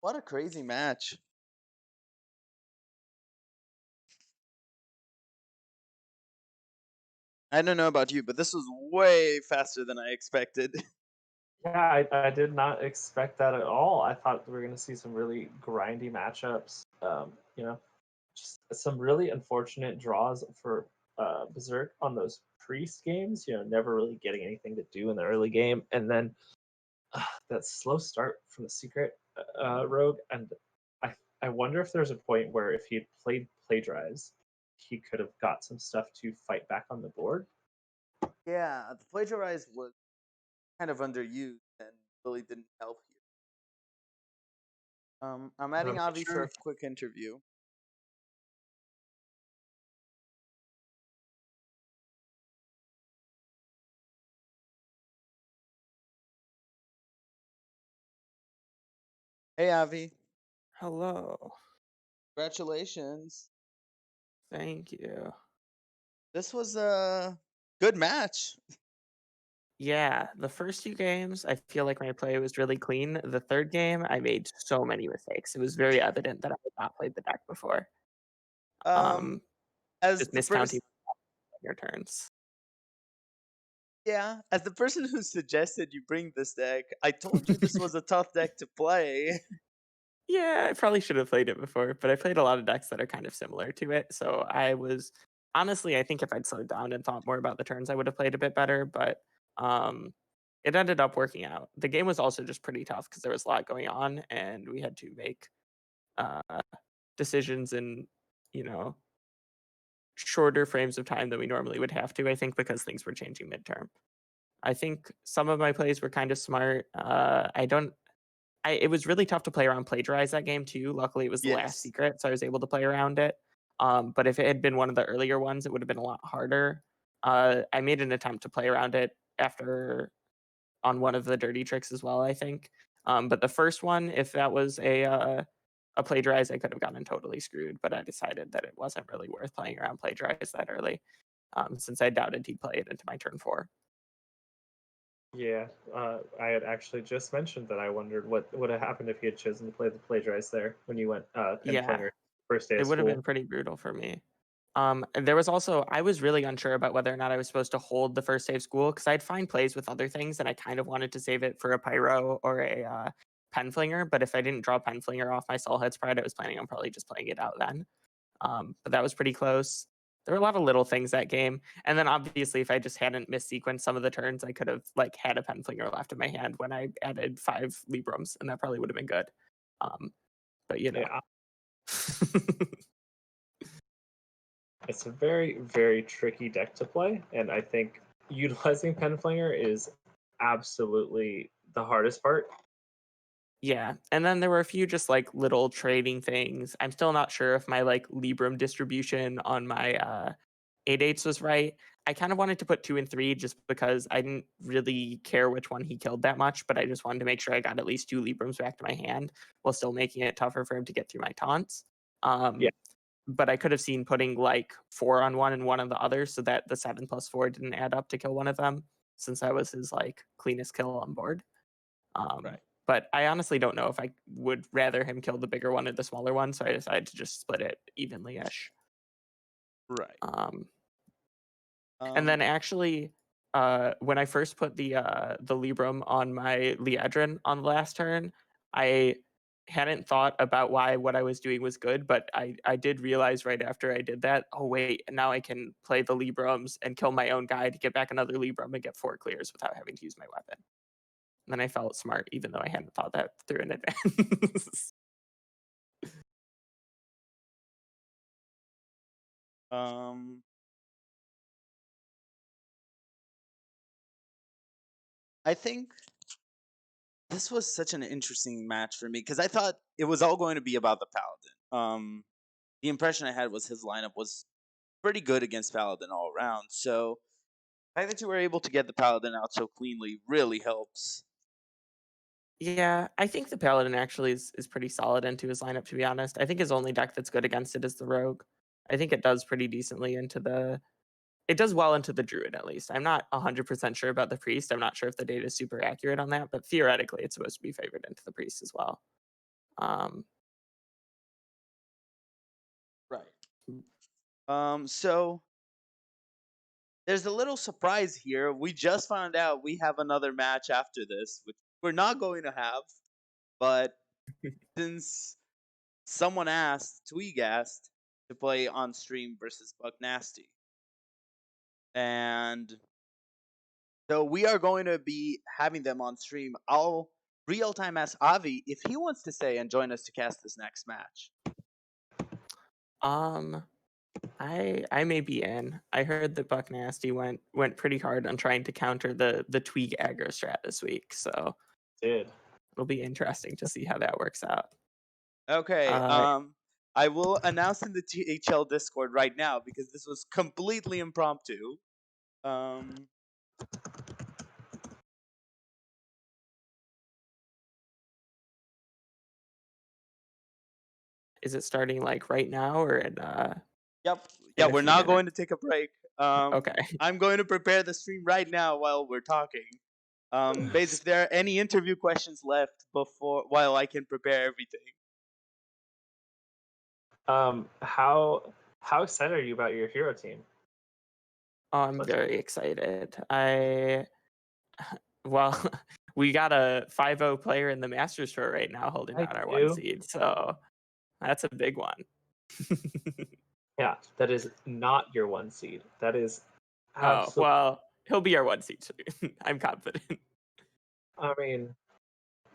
What a crazy match. I don't know about you, but this was way faster than I expected. Yeah, I did not expect that at all. I thought we were going to see some really grindy matchups. You know, just some really unfortunate draws for Berserk on those priest games. You know, never really getting anything to do in the early game, and then that slow start from the secret rogue. And I wonder if there's a point where if he had played plagiarize, he could have got some stuff to fight back on the board. Yeah, the plagiarize was kind of underused and really didn't help here. I'm And I'm adding not Avi for a sure. quick interview. Hey, Avi. Hello. Congratulations. Thank you. This was a good match. Yeah, the first two games, I feel like my play was really clean. The third game, I made so many mistakes. It was very evident that I had not played the deck before. Um, Um, as just the miscounting person, your turns. yeah, as the person who suggested you bring this deck, I told you this was a tough deck to play. Yeah, I probably should have played it before, but I played a lot of decks that are kind of similar to it. So I was honestly, I think if I'd slowed down and thought more about the turns, I would have played a bit better. But um, it ended up working out. The game was also just pretty tough because there was a lot going on, and we had to make uh, decisions in you know shorter frames of time than we normally would have to. I think because things were changing midterm. I think some of my plays were kind of smart. I don't it was really tough to play around plagiarize that game too. Luckily, it was the last Yes. secret, so I was able to play around it. But if it had been one of the earlier ones, it would have been a lot harder. I made an attempt to play around it after on one of the dirty tricks as well, I think. But the first one, if that was a plagiarize, I could have gotten totally screwed. But I decided that it wasn't really worth playing around plagiarize that early, since I doubted he'd play it into my turn 4. Yeah, I had actually just mentioned that I wondered what would have happened if you had chosen to play the plagiarize there when you went Yeah, pinflinger first day it of would have been school. pretty brutal for me. And there was also I was really unsure about whether or not I was supposed to hold the first save school because I'd find plays with other things, and I kind of wanted to save it for a pyro or a penflinger. But if I didn't draw penflinger off my soul head spread, I was planning on probably just playing it out then. But that was pretty close. There were a lot of little things that game, and then obviously, if I just hadn't missequenced some of the turns, I could have like had a penflinger left in my hand when I added 5 Librams, and that probably would have been good. Um, but you know. Yeah, it's a very, very tricky deck to play, and I think utilizing Penflinger is absolutely the hardest part. Yeah, and then there were a few just, like, little trading things. I'm still not sure if my, like, Libram distribution on my, 8/8s was right. I kinda wanted to put 2 and 3 just because I didn't really care which one he killed that much, but I just wanted to make sure I got at least 2 Librams back to my hand while still making it tougher for him to get through my taunts. Yeah, Um, but I could have seen putting, like, 4 on one and 1 on the other so that the 7 plus 4 didn't add up to kill one of them since that was his, like, cleanest kill on board. Right. But I honestly don't know if I would rather him kill the bigger one or the smaller one, so I decided to just split it evenly-ish. Right. Um, and Um, then actually, when I first put the Libram on my Liadrin on the last turn, I hadn't thought about why what I was doing was good, but I did realize right after I did that, oh wait, now I can play the Librams and kill my own guy to get back another Libram and get 4 clears without having to use my weapon. And then I felt smart, even though I hadn't thought that through in advance. um, I think this was such an interesting match for me because I thought it was all going to be about the Paladin. The impression I had was his lineup was pretty good against Paladin all around. So the fact that you were able to get the Paladin out so cleanly really helps. Yeah, I think the Paladin actually is pretty solid into his lineup, to be honest. I think his only deck that's good against it is the Rogue. I think it does pretty decently into the it does well into the Druid, at least. I'm not 100% sure about the Priest. I'm not sure if the data is super accurate on that, but theoretically, it's supposed to be favored into the Priest as well. Um, Right. So there's a little surprise here. We just found out we have another match after this, which we're not going to have. But since someone asked, Tweeg asked, to play on stream versus BuckNasty, and so we are going to be having them on stream. I'll real time ask Avi if he wants to stay and join us to cast this next match. um, I may be in. I heard that Buck Nasty went pretty hard on trying to counter the Tweeg aggro strat this week, so did. it'll be interesting to see how that works out. Okay. Uh, I will announce in the THL Discord right now because this was completely impromptu. Um, is it starting like right now or Yep. Yeah, in a we're few not minutes? going to take a break. Okay. I'm going to prepare the stream right now while we're talking. Base, if there are any interview questions left before while I can prepare everything. How excited are you about your hero team? Oh, I'm very excited. Well, we got a 5-0 player in the Masters Tour right now holding I down our 1 do. seed, so that's a big one. Yeah, that is not your 1 seed. That is Oh, absolutely. well, he'll be our 1 seed soon. I'm confident. I mean,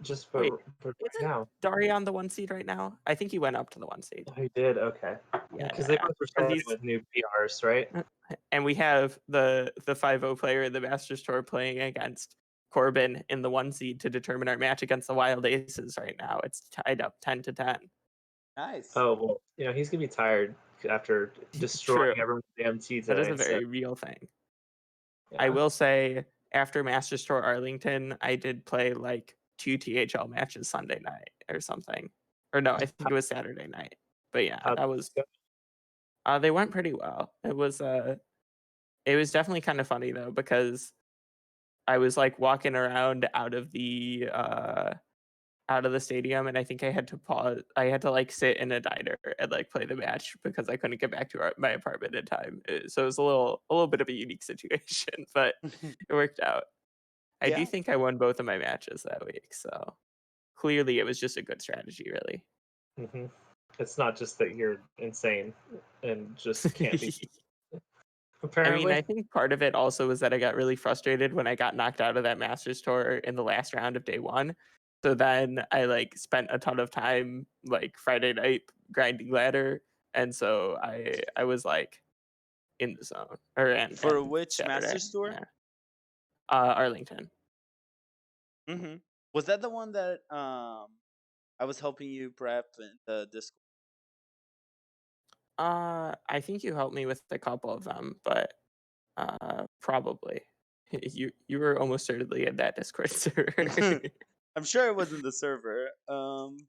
just Wait, for right isn't now. Darion the 1 seed right now? I think he went up to the 1 seed. Oh, he did. Okay. Yeah, Because they both were 'cause starting he's with new PRs, right? and we have the 5-0 player in the Masters Tour playing against Corbin in the 1 seed to determine our match against the Wild Aces right now. It's tied up 10-10. Nice. Oh well, he's gonna be tired after destroying True. everyone's DMT That is today. a very real thing. I Yeah. will say, after Masters Tour Arlington, I did play like 2 THL matches Sunday night or something. Or no, I think it was Saturday night. But yeah, How'd that was those they went pretty well. It was definitely kind of funny though, because I was like walking around out of the stadium, and I think I had to pause. I had to like sit in a diner and like play the match because I couldn't get back to my apartment in time. So it was a little bit of a unique situation, but it worked out. I do Yeah. think I won both of my matches that week, so clearly it was just a good strategy, really. go? It's not just that you're insane and just can't be. I mean, I Apparently. think part of it also was that I got really frustrated when I got knocked out of that Masters Tour in the last round of day 1. So then I like spent a ton of time like Friday night grinding ladder, and so I was like in the zone For and which Saturday, Masters tour? yeah. Arlington. Mm-hmm. Was that the one that I was helping you prep in the Discord? I think you helped me with a couple of them, but probably you were almost certainly in that Discord server. I'm sure it was in the server.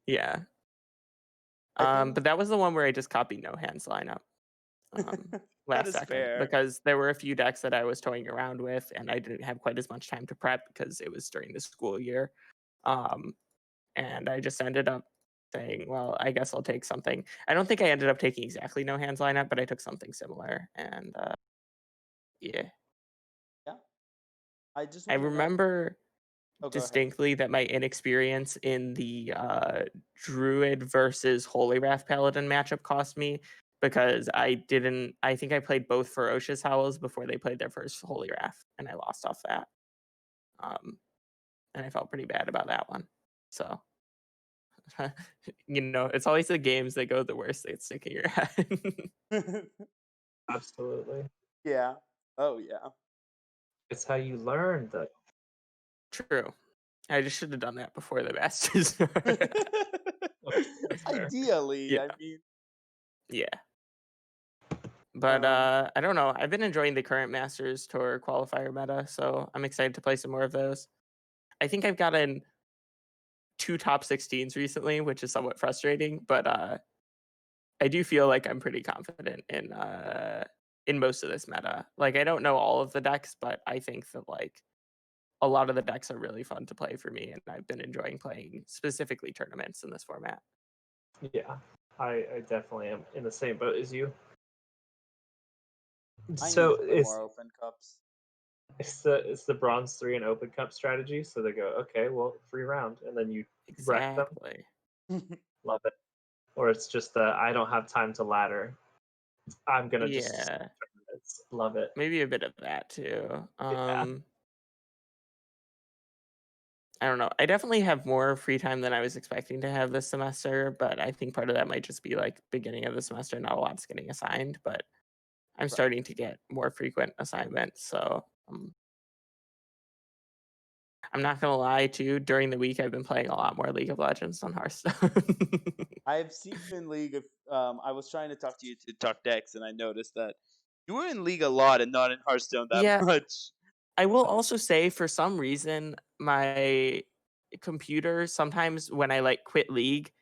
Yeah. I think But that was the one where I just copied no hands lineup that last is second fair. because there were a few decks that I was toying around with, and I didn't have quite as much time to prep because it was during the school year. And I just ended up saying, well, I guess I'll take something. I don't think I ended up taking exactly no hands lineup, but I took something similar. And yeah, Yeah. I just I want to let. remember Oh, go ahead. distinctly that my inexperience in the Druid versus Holy Wrath Paladin matchup cost me because I think I played both Ferocious Howls before they played their first Holy Wrath, and I lost off that. And I felt pretty bad about that one. So, it's always the games that go the worst that stick in your head. Absolutely. Yeah. Oh yeah. It's how you learn, though. True. I just should have done that before the Masters. That's fair. Ideally, Yeah. I mean. Yeah. But I don't know. I've been enjoying the current Masters Tour qualifier meta, so I'm excited to play some more of those. I think I've gotten 2 top 16s recently, which is somewhat frustrating, but I do feel like I'm pretty confident in most of this meta. Like I don't know all of the decks, but I think that like a lot of the decks are really fun to play for me, and I've been enjoying playing specifically tournaments in this format. Yeah, I definitely am in the same boat as you. I So need to play more open cups. it's the bronze 3 and open cup strategy. So they go, okay, well, free round, and then you wreck them. Exactly. Love it. Or it's just I don't have time to ladder. I'm gonna just Yeah. love it. Maybe a bit of that too. Yeah. I don't know. I definitely have more free time than I was expecting to have this semester, but I think part of that might just be like beginning of the semester, not a lot's getting assigned, but I'm starting to get more frequent assignments. So I'm not gonna lie too, during the week I've been playing a lot more League of Legends on Hearthstone. I've seen you in League of. I was trying to talk to you to talk decks, and I noticed that you were in League a lot and not in Hearthstone that Yeah. much. I will also say for some reason my computer sometimes when I like quit League,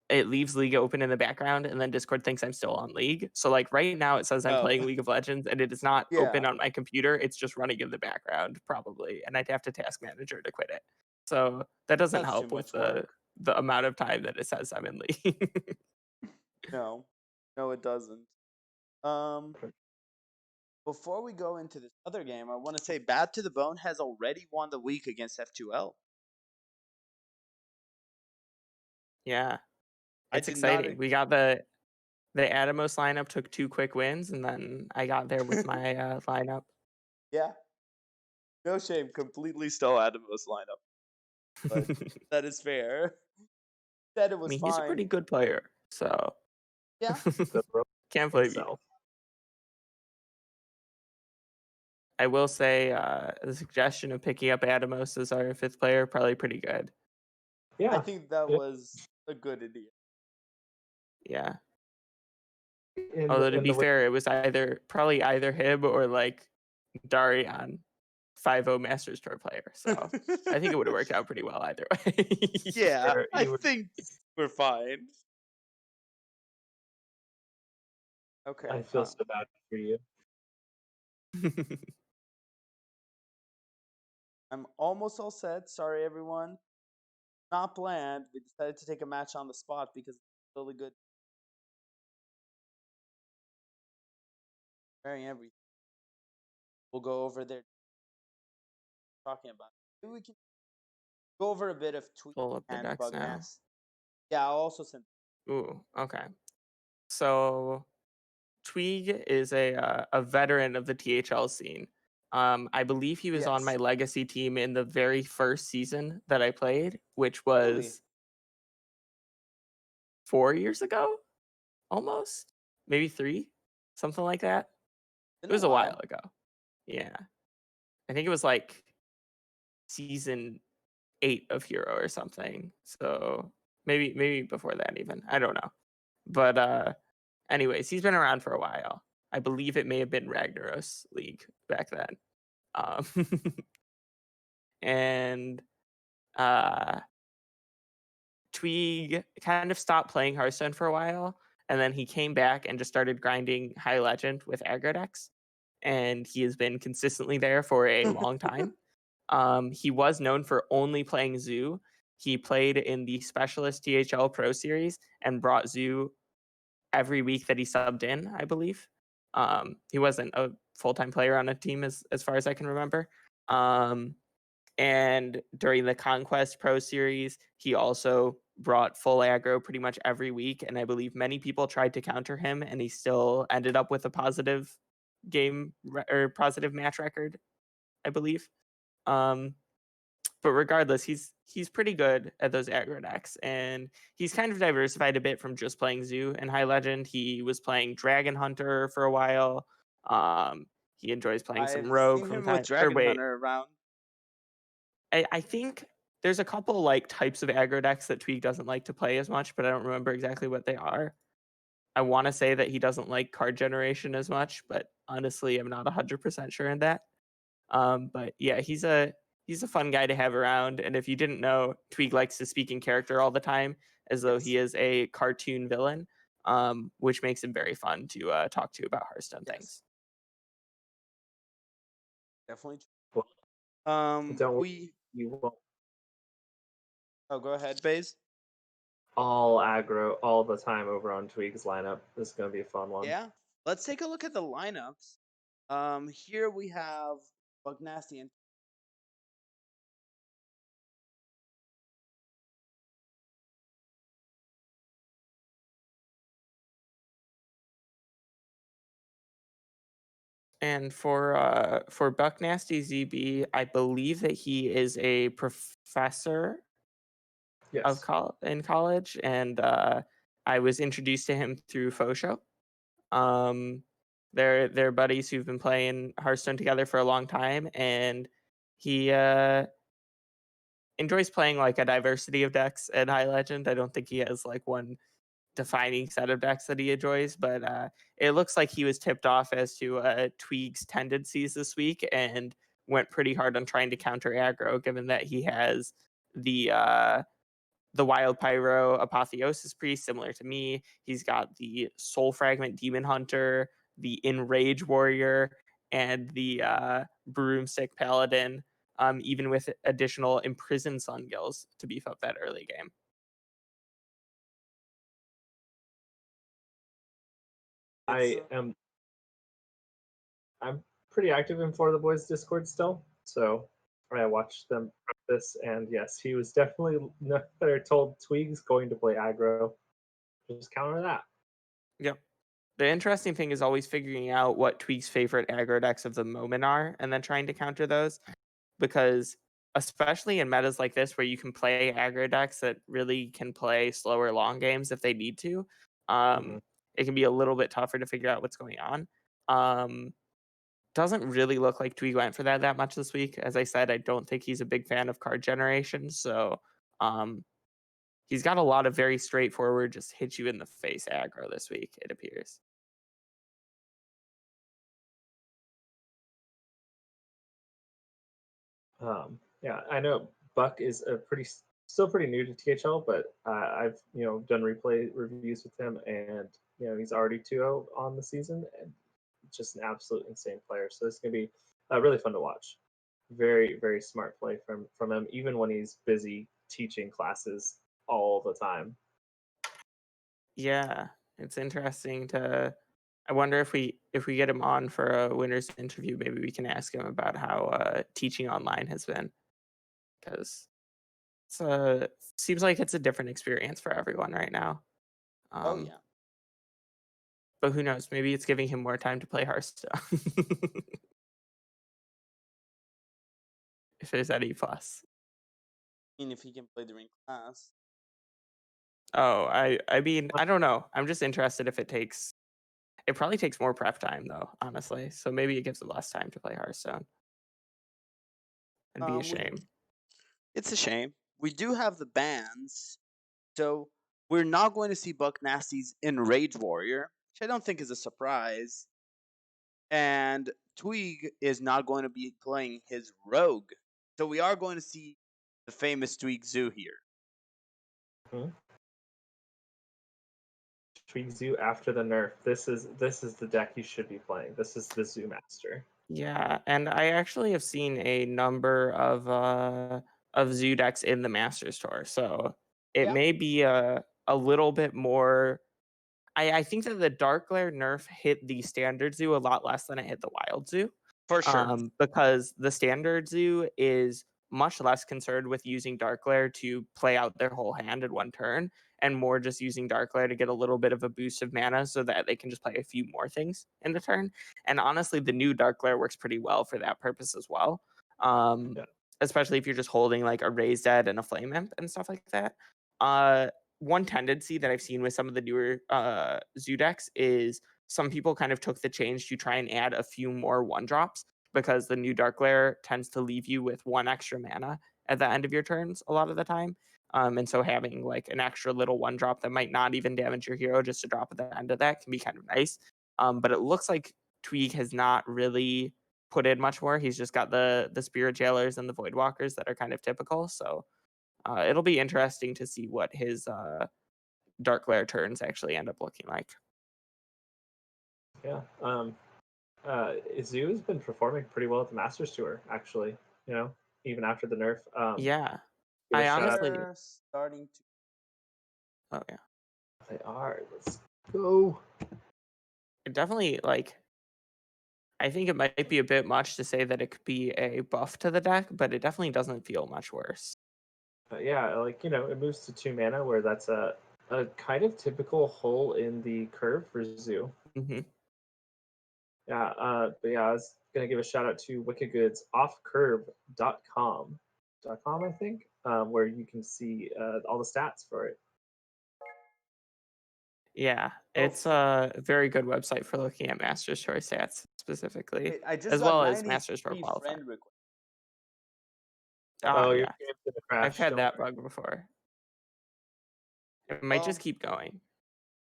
it leaves League open in the background, and then Discord thinks I'm still on League. So like right now it says I'm Oh. playing League of Legends, and it is not Yeah. open on my computer. It's just running in the background probably, and I'd have to task manager to quit it. So that doesn't That's too help with much work. the amount of time that it says I'm in League. No, it doesn't. Before we go into this other game, I want to say Bad to the Bone has already won the week against F2L. Yeah, I it's did not. exciting. We got the Atomos lineup took 2 quick wins, and then I got there with my lineup. Yeah. No shame. Completely stole Adam's lineup. But that is fair. Said it I was mean, fine. he's a pretty good player, so Yeah. can't blame you. I will say the suggestion of picking up Atomos as our 5th player probably pretty good. Yeah, I think that was a good idea. Yeah. Although to be fair, it was probably either him or like Darian, 5-0 Masters Tour player. So I think it would have worked out pretty well either way. Yeah, I think we're fine. Okay. I feel so bad for you. I'm almost all set. Sorry, everyone. Not planned. We decided to take a match on the spot because it's really good. Very everything. We'll go over there. Talking about. Maybe we can go over a bit of Tweeg Pull up the and decks now. BuckNast. Yeah, I'll also send. Ooh, okay. So Tweeg is a veteran of the THL scene. I believe he was on my legacy team in the very first season that I played, which was 4 years ago, almost, maybe 3, something like that. It was a while ago. Yeah, I think it was like season 8 of Hero or something. So maybe before that even. I don't know. But anyways, he's been around for a while. I believe it may have been Ragnaros League back then. And Tweeg kind of stopped playing Hearthstone for a while, and then he came back and just started grinding High Legend with aggro decks, and he has been consistently there for a long time. He was known for only playing Zoo. He played in the Specialist THL Pro Series and brought Zoo every week that he subbed in, I believe. He wasn't a full-time player on a team as far as I can remember. And during the Conquest Pro Series, he also brought full aggro pretty much every week. And I believe many people tried to counter him, and he still ended up with a positive positive match record, I believe. But regardless, he's pretty good at those aggro decks, and he's kind of diversified a bit from just playing Zoo and High Legend. He was playing Dragon Hunter for a while. He enjoys playing some Rogue seen from him time. with Dragon Hunter around. I think there's a couple like types of aggro decks that Tweeg doesn't like to play as much, but I don't remember exactly what they are. I want to say that he doesn't like card generation as much, but honestly, I'm not 100% sure in that. But yeah, he's a fun guy to have around. And if you didn't know, Tweeg likes to speak in character all the time, as though he is a cartoon villain, which makes him very fun to talk to about Hearthstone things. Definitely. You won't. Oh, go ahead, Baze. All aggro all the time over on Tweeg's lineup. This is gonna be a fun one. Yeah, let's take a look at the lineups. Here we have BuckNasty and And for BuckNastyZB, I believe that he is a professor in college, and I was introduced to him through Fosho. They're buddies who've been playing Hearthstone together for a long time, and he enjoys playing like a diversity of decks at High Legend. I don't think he has like one defining set of decks that he enjoys, but it looks like he was tipped off as to Tweeg's tendencies this week and went pretty hard on trying to counter aggro, given that he has the the Wild Pyro Apotheosis Priest, similar to me. He's got the Soul Fragment Demon Hunter, the Enrage Warrior, and the Broomstick Paladin, even with additional Imprisoned Sun Gills to beef up that early game. I'm pretty active in For the Boys Discord still, so I watched them practice, and yes, he was definitely told Tweeg's going to play aggro. Just counter that. Yep. The interesting thing is always figuring out what Tweeg's favorite aggro decks of the moment are, and then trying to counter those, because especially in metas like this where you can play aggro decks that really can play slower long games if they need to, it can be a little bit tougher to figure out what's going on. Doesn't really look like Tweeg went for that much this week. As I said, I don't think he's a big fan of card generation, so he's got a lot of very straightforward, just hit you in the face aggro this week, it appears. Yeah, I know Buck is still pretty new to THL, but I've done replay reviews with him, and he's already 2-0 on the season, and just an absolute insane player. So it's gonna be really fun to watch. Very, very smart play from him, even when he's busy teaching classes all the time. Yeah, it's interesting to. I wonder if we get him on for a winner's interview, maybe we can ask him about how teaching online has been, because it's seems like it's a different experience for everyone right now. Oh yeah. But who knows? Maybe it's giving him more time to play Hearthstone. If there's any plus. I mean, if he can play during class. Oh, I mean, I don't know. I'm just interested if it takes. It probably takes more prep time though, honestly. So maybe it gives him less time to play Hearthstone. It'd be a shame. It's a shame. We do have the bans, so we're not going to see BuckNasty's Enrage Warrior, which I don't think is a surprise. And Tweeg is not going to be playing his Rogue. So we are going to see the famous Tweeg Zoo here. Tweeg Zoo after the nerf. This is the deck you should be playing. This is the Zoo Master. Yeah, and I actually have seen a number of Zoo decks in the Masters Tour, so it may be a little bit more. I think that the Dark Glare nerf hit the Standard Zoo a lot less than it hit the Wild Zoo. For sure. Because the Standard Zoo is much less concerned with using Dark Glare to play out their whole hand in one turn, and more just using Dark Glare to get a little bit of a boost of mana so that they can just play a few more things in the turn. And honestly, the new Dark Glare works pretty well for that purpose as well. Especially if you're just holding like a Raised Dead and a Flame Imp and stuff like that. One tendency that I've seen with some of the newer Zoo decks is some people kind of took the change to try and add a few more 1-drops, because the new Dark Glare tends to leave you with 1 extra mana at the end of your turns a lot of the time. And so having like an extra little 1-drop that might not even damage your hero just to drop at the end of that can be kind of nice. But it looks like Tweeg has not really put in much more. He's just got the Spirit Jailers and the Voidwalkers that are kind of typical. So it'll be interesting to see what his Dark Glare turns actually end up looking like. Yeah. Zoo has been performing pretty well at the Masters Tour, actually. Even after the nerf. Yeah. I honestly starting to. Oh yeah. They are. Let's go. It definitely, like, I think it might be a bit much to say that it could be a buff to the deck, but it definitely doesn't feel much worse. Yeah, it moves to 2 mana, where that's a kind of typical hole in the curve for Zoo. Mm-hmm. Yeah, but yeah, I was gonna give a shout out to WickedGoods offcurve.com, I think, where you can see all the stats for it. Yeah, it's a very good website for looking at Masters Tour stats specifically, Wait, I just as got well as Masters Tour 93 qualifier. friend requests. Oh, your Yeah, game's gonna crash. I've had don't that worry. bug before. It might just keep going.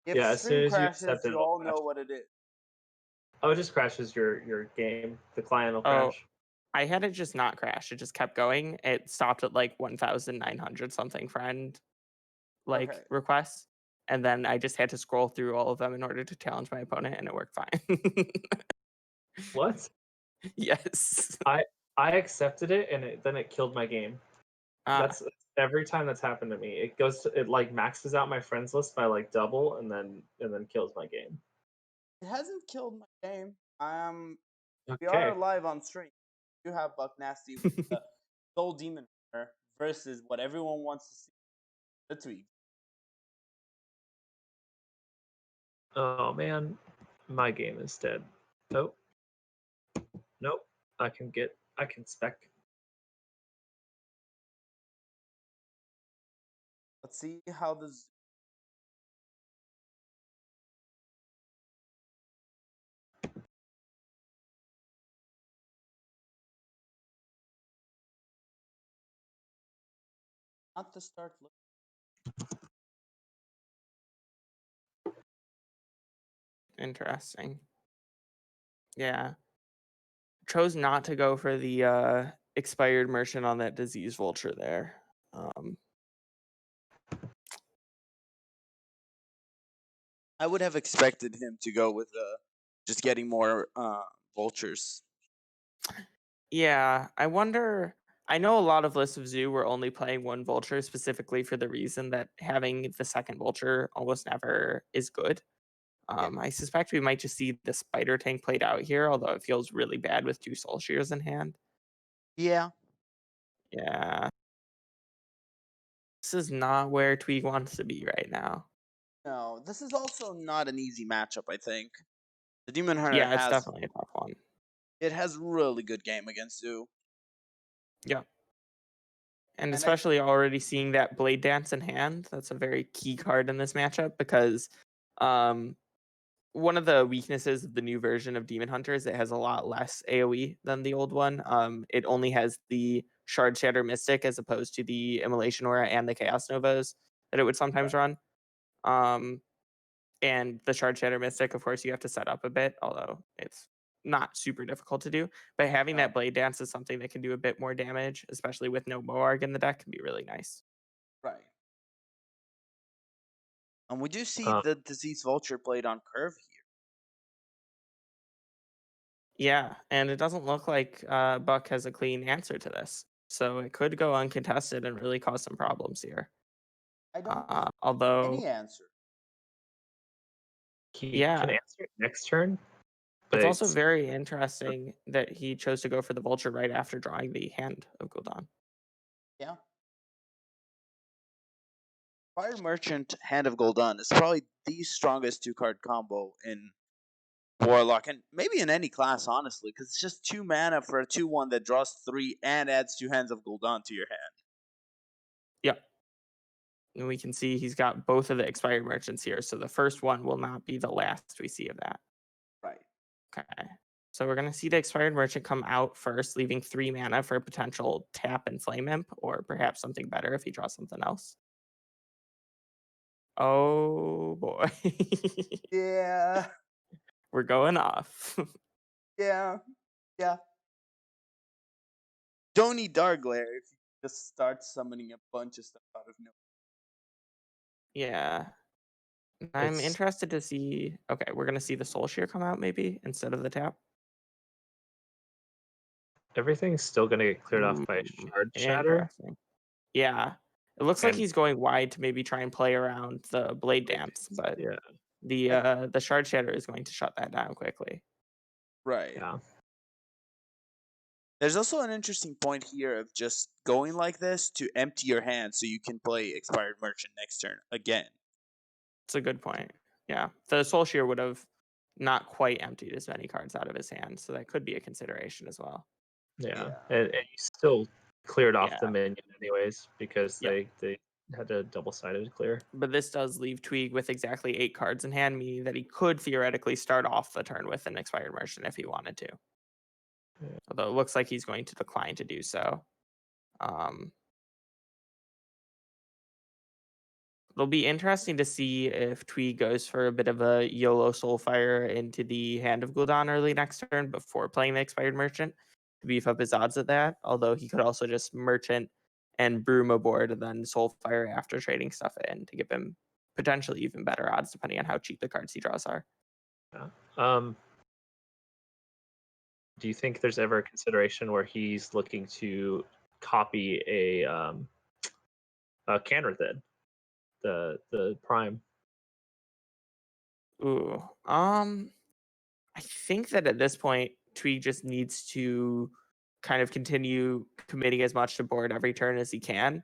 If Yeah, as stream soon as you crashes, accept it, you it'll all crash. know what it is. Oh, it just crashes your game. The client will Oh, crash. I had it just not crash. It just kept going. It stopped at like 1,900 something friend like Okay. requests, and then I just had to scroll through all of them in order to challenge my opponent, and it worked fine. What? Yes. I accepted it, and then it killed my game. Ah, That's every time that's happened to me. It like maxes out my friends list by like double, and then kills my game. It hasn't killed my game. We Okay. are live on stream. You have BuckNasty with the Soul Demon Hunter versus what everyone wants to see, the Tweeg. Oh man, my game is dead. Oh, nope. I can spec. Let's see how this. Not to start looking. interesting. Yeah. Chose not to go for the expired merchant on that disease vulture there. I would have expected him to go with just getting more vultures. Yeah, I wonder. I know a lot of lists of Zoo were only playing one vulture specifically for the reason that having the second vulture almost never is good. Yeah. I suspect we might just see the spider tank played out here, although it feels really bad with 2 soul shears in hand. Yeah. Yeah. This is not where Tweeg wants to be right now. No, this is also not an easy matchup, I think. The Demon Hunter Yeah, it's definitely a tough one. it has really good game against Zoo. Yeah. And And especially already seeing that Blade Dance in hand, that's a very key card in this matchup because one of the weaknesses of the new version of Demon Hunter is it has a lot less AoE than the old one. It only has the Shard Shatter Mystic as opposed to the Immolation Aura and the Chaos Novas that it would sometimes run. And the Shard Shatter Mystic, of course, you have to set up a bit, although it's not super difficult to do. But having that Blade Dance is something that can do a bit more damage, especially with no Moarg in the deck, can be really nice. Right. And we do see the Disease Vulture played on curve here. Yeah, and it doesn't look like Buck has a clean answer to this. So it could go uncontested and really cause some problems here. I don't see Although, any answer. He yeah, can answer it next turn. But it's also very interesting that he chose to go for the Vulture right after drawing the hand of Gul'dan. Yeah. Fire Merchant, Hand of Gul'dan is probably the strongest 2-card combo in Warlock, and maybe in any class, honestly, because it's just 2 mana for a 2/1 that draws 3 and adds 2 Hands of Gul'dan to your hand. Yeah. And we can see he's got both of the expired merchants here, so the first one will not be the last we see of that. Right. Okay. So we're going to see the expired merchant come out first, leaving 3 mana for a potential tap and Flame Imp, or perhaps something better if he draws something else. Oh boy. Yeah. We're going off. Yeah. Yeah. Don't need Dark Glare if you just start summoning a bunch of stuff out of nowhere. Yeah. I'm interested to see. Okay, we're going to see the Soul Shear come out maybe instead of the tap. Everything's still going to get cleared off by Shard Shatter. Interesting. Yeah. It looks like he's going wide to maybe try and play around the Blade Dance, but yeah, the Shard Shatter is going to shut that down quickly. Right. yeah. There's also an interesting point here of just going like this to empty your hand so you can play Expired Merchant next turn again. It's a good point. Yeah. The Soul Shear would have not quite emptied as many cards out of his hand, so that could be a consideration as well. Yeah. And you still cleared off Yeah. the minion anyways because Yep. they had a double-sided clear. But this does leave Tweeg with exactly 8 cards in hand, meaning that he could theoretically start off the turn with an Expired Merchant if he wanted to. Yeah. Although it looks like he's going to decline to do so. It'll be interesting to see if Tweeg goes for a bit of a YOLO Soulfire into the Hand of Gul'dan early next turn before playing the Expired Merchant to beef up his odds at that. Although he could also just Merchant and Broom aboard, and then Soulfire after trading stuff in to give him potentially even better odds, depending on how cheap the cards he draws are. Yeah. Do you think there's ever a consideration where he's looking to copy a Canrithid, the Prime? Ooh, I think that at this point, Tweeg just needs to kind of continue committing as much to board every turn as he can,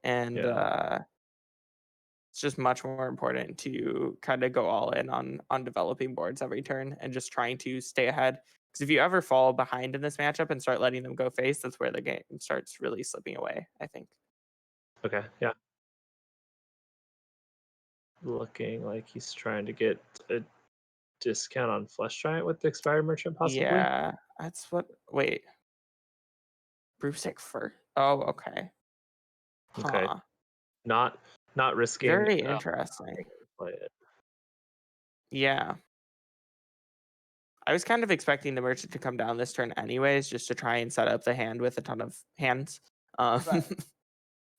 and it's just much more important to kind of go all in on developing boards every turn and just trying to stay ahead. Because if you ever fall behind in this matchup and start letting them go face, that's where the game starts really slipping away, I think. Okay, yeah. Looking like he's trying to get a discount on Flesh Giant with the Expired Merchant, possibly? Yeah, that's what. Wait. Broomstick first. Oh, okay. Okay. Huh. Not risking Very interesting. play it. Yeah. I was kind of expecting the merchant to come down this turn anyways, just to try and set up the hand with a ton of hands Right.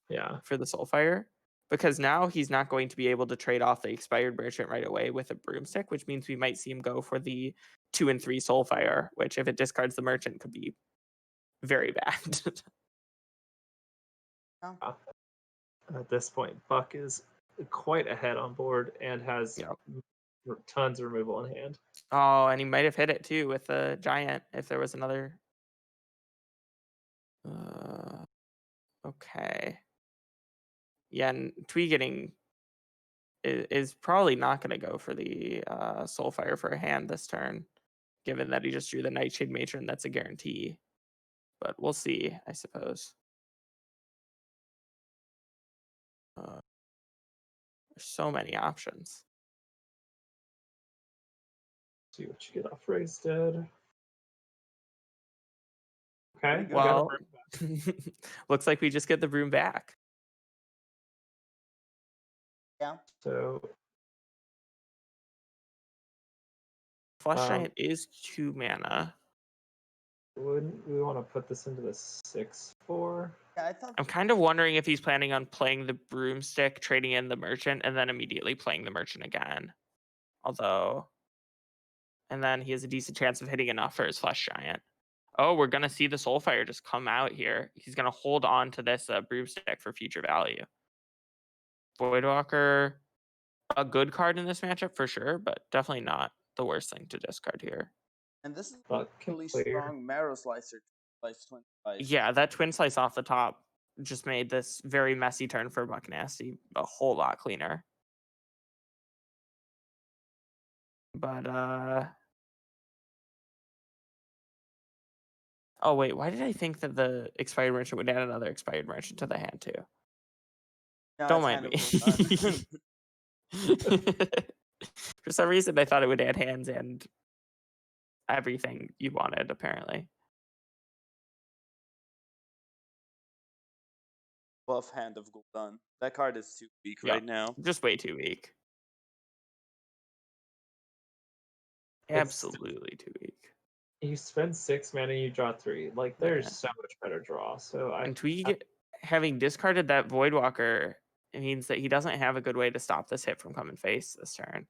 Yeah. for the Soulfire. Because now he's not going to be able to trade off the expired merchant right away with a broomstick, which means we might see him go for the 2 and 3 Soulfire, which if it discards the merchant could be very bad. At this point, Buck is quite ahead on board and has Yep. tons of removal in hand. Oh, and he might have hit it too with the giant if there was another. Okay. Yeah, and Tweeg getting is probably not going to go for the Soulfire for a hand this turn, given that he just drew the Nightshade Matron. That's a guarantee. But we'll see, I suppose. There's so many options. See what you get off Raised Dead. Okay. Well, looks like we just get the broom back. Yeah. So Flesh Giant is 2 mana. wouldn't we want to put this into the 6/4? Yeah, I thought. I'm kind of wondering if he's planning on playing the broomstick, trading in the merchant, and then immediately playing the merchant again. Although, and then he has a decent chance of hitting enough for his Flesh Giant. Oh, we're going to see the Soulfire just come out here. He's going to hold on to this broomstick for future value. Voidwalker, a good card in this matchup for sure, but definitely not the worst thing to discard here. And this is a Buck can really clear. strong Marrow Slicer. Twin Slice. Yeah, that Twin Slice off the top just made this very messy turn for BuckNasty a whole lot cleaner. But oh wait, why did I think that the expired merchant would add another expired merchant to the hand too? No, Don't it's mind kind me. of For some reason, I thought it would add hands and everything you wanted, apparently. buff Hand of Gul'dan. That card is too weak Yeah, right now. just way too weak. Absolutely too weak. You spend 6 mana, you draw 3. Like, there's so much better draw. So And Tweeg, having discarded that Voidwalker, it means that he doesn't have a good way to stop this hit from coming face this turn.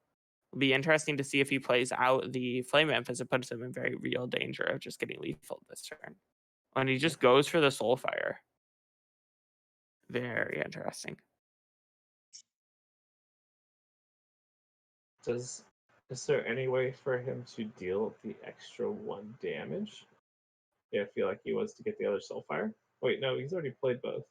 It'll be interesting to see if he plays out the Flame Imp, as it puts him in very real danger of just getting lethal this turn. When he just goes for the Soulfire. Very interesting. is there any way for him to deal the extra 1 damage? Yeah, I feel like he was to get the other Soulfire. Wait, no, he's already played both.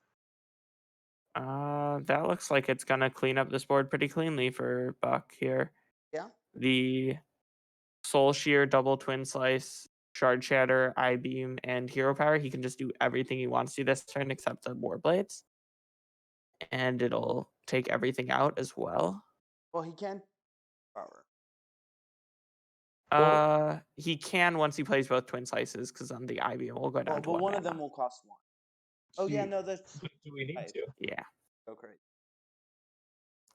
That looks like it's gonna clean up this board pretty cleanly for Buck here. Yeah. The Soul Shear, Double Twin Slice, Shard Shatter, Eye Beam, and Hero Power. He can just do everything he wants to this turn except the Warblades. And it'll take everything out as well. Well, he can't power. He can once he plays both Twin Slices, because on the Eye Beam will go down to But one of mana. them will cost 1. Oh yeah, no, that's. Do we need right. to? Yeah. Oh great.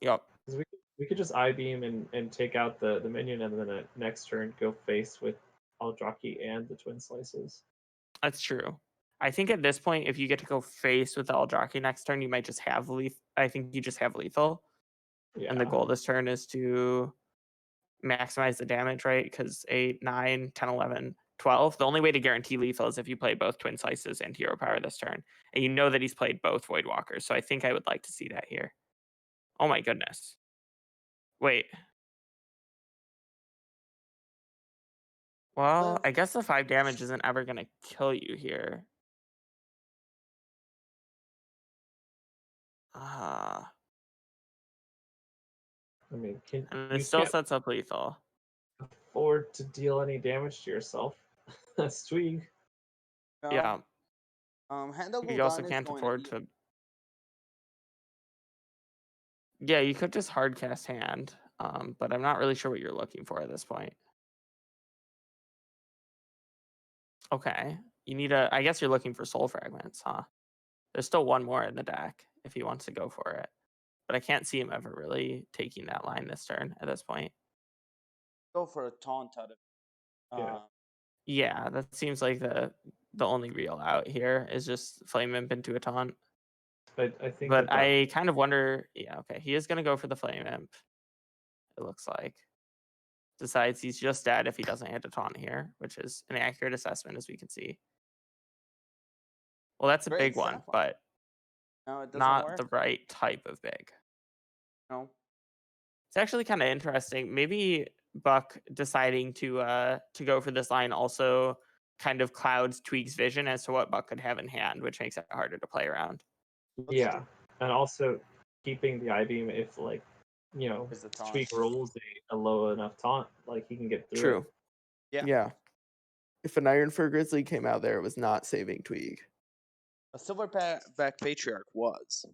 Yep. We could just Eye Beam and take out the minion, and then next turn go face with Aldraki and the Twin Slices. That's true. I think at this point, if you get to go face with the Eldrazi next turn, you might just have lethal. I think you just have lethal. And the Yeah. goal this turn is to maximize the damage, right? Because 8, 9, 10, 11, 12. The only way to guarantee lethal is if you play both Twin Slices and Hero Power this turn. And you know that he's played both Void Walkers. So I think I would like to see that here. Oh my goodness. Wait. Well, I guess the 5 damage isn't ever going to kill you here. Ah. I mean, And it you still can't sets up lethal. afford to deal any damage to yourself. That's Tweeg. No. Yeah. Hand of You also Gul'dan is can't going afford to to. Yeah, you could just hard cast hand, but I'm not really sure what you're looking for at this point. Okay, you need a. I guess you're looking for soul fragments, huh? There's still one more in the deck if he wants to go for it, but I can't see him ever really taking that line this turn at this point. go for a taunt out of. Yeah. Yeah, that seems like the only real out here is just flame imp into a taunt. I think But that I kind of wonder. Yeah, okay, he is gonna go for the flame imp. It looks like. Decides he's just dead if he doesn't hit a taunt here, which is an accurate assessment as we can see. Well, that's a Great big one, sapphire. but No, it doesn't not work. the right type of big. No. It's actually kind of interesting. Maybe Buck deciding to go for this line also kind of clouds Tweeg's vision as to what Buck could have in hand, which makes it harder to play around. yeah, and also keeping the I-beam if There's the taunt. Tweeg rolls a low enough taunt, like he can get through True. it. Yeah. Yeah. If an Iron Fur Grizzly came out there, it was not saving Tweeg. A Silverback Patriarch was.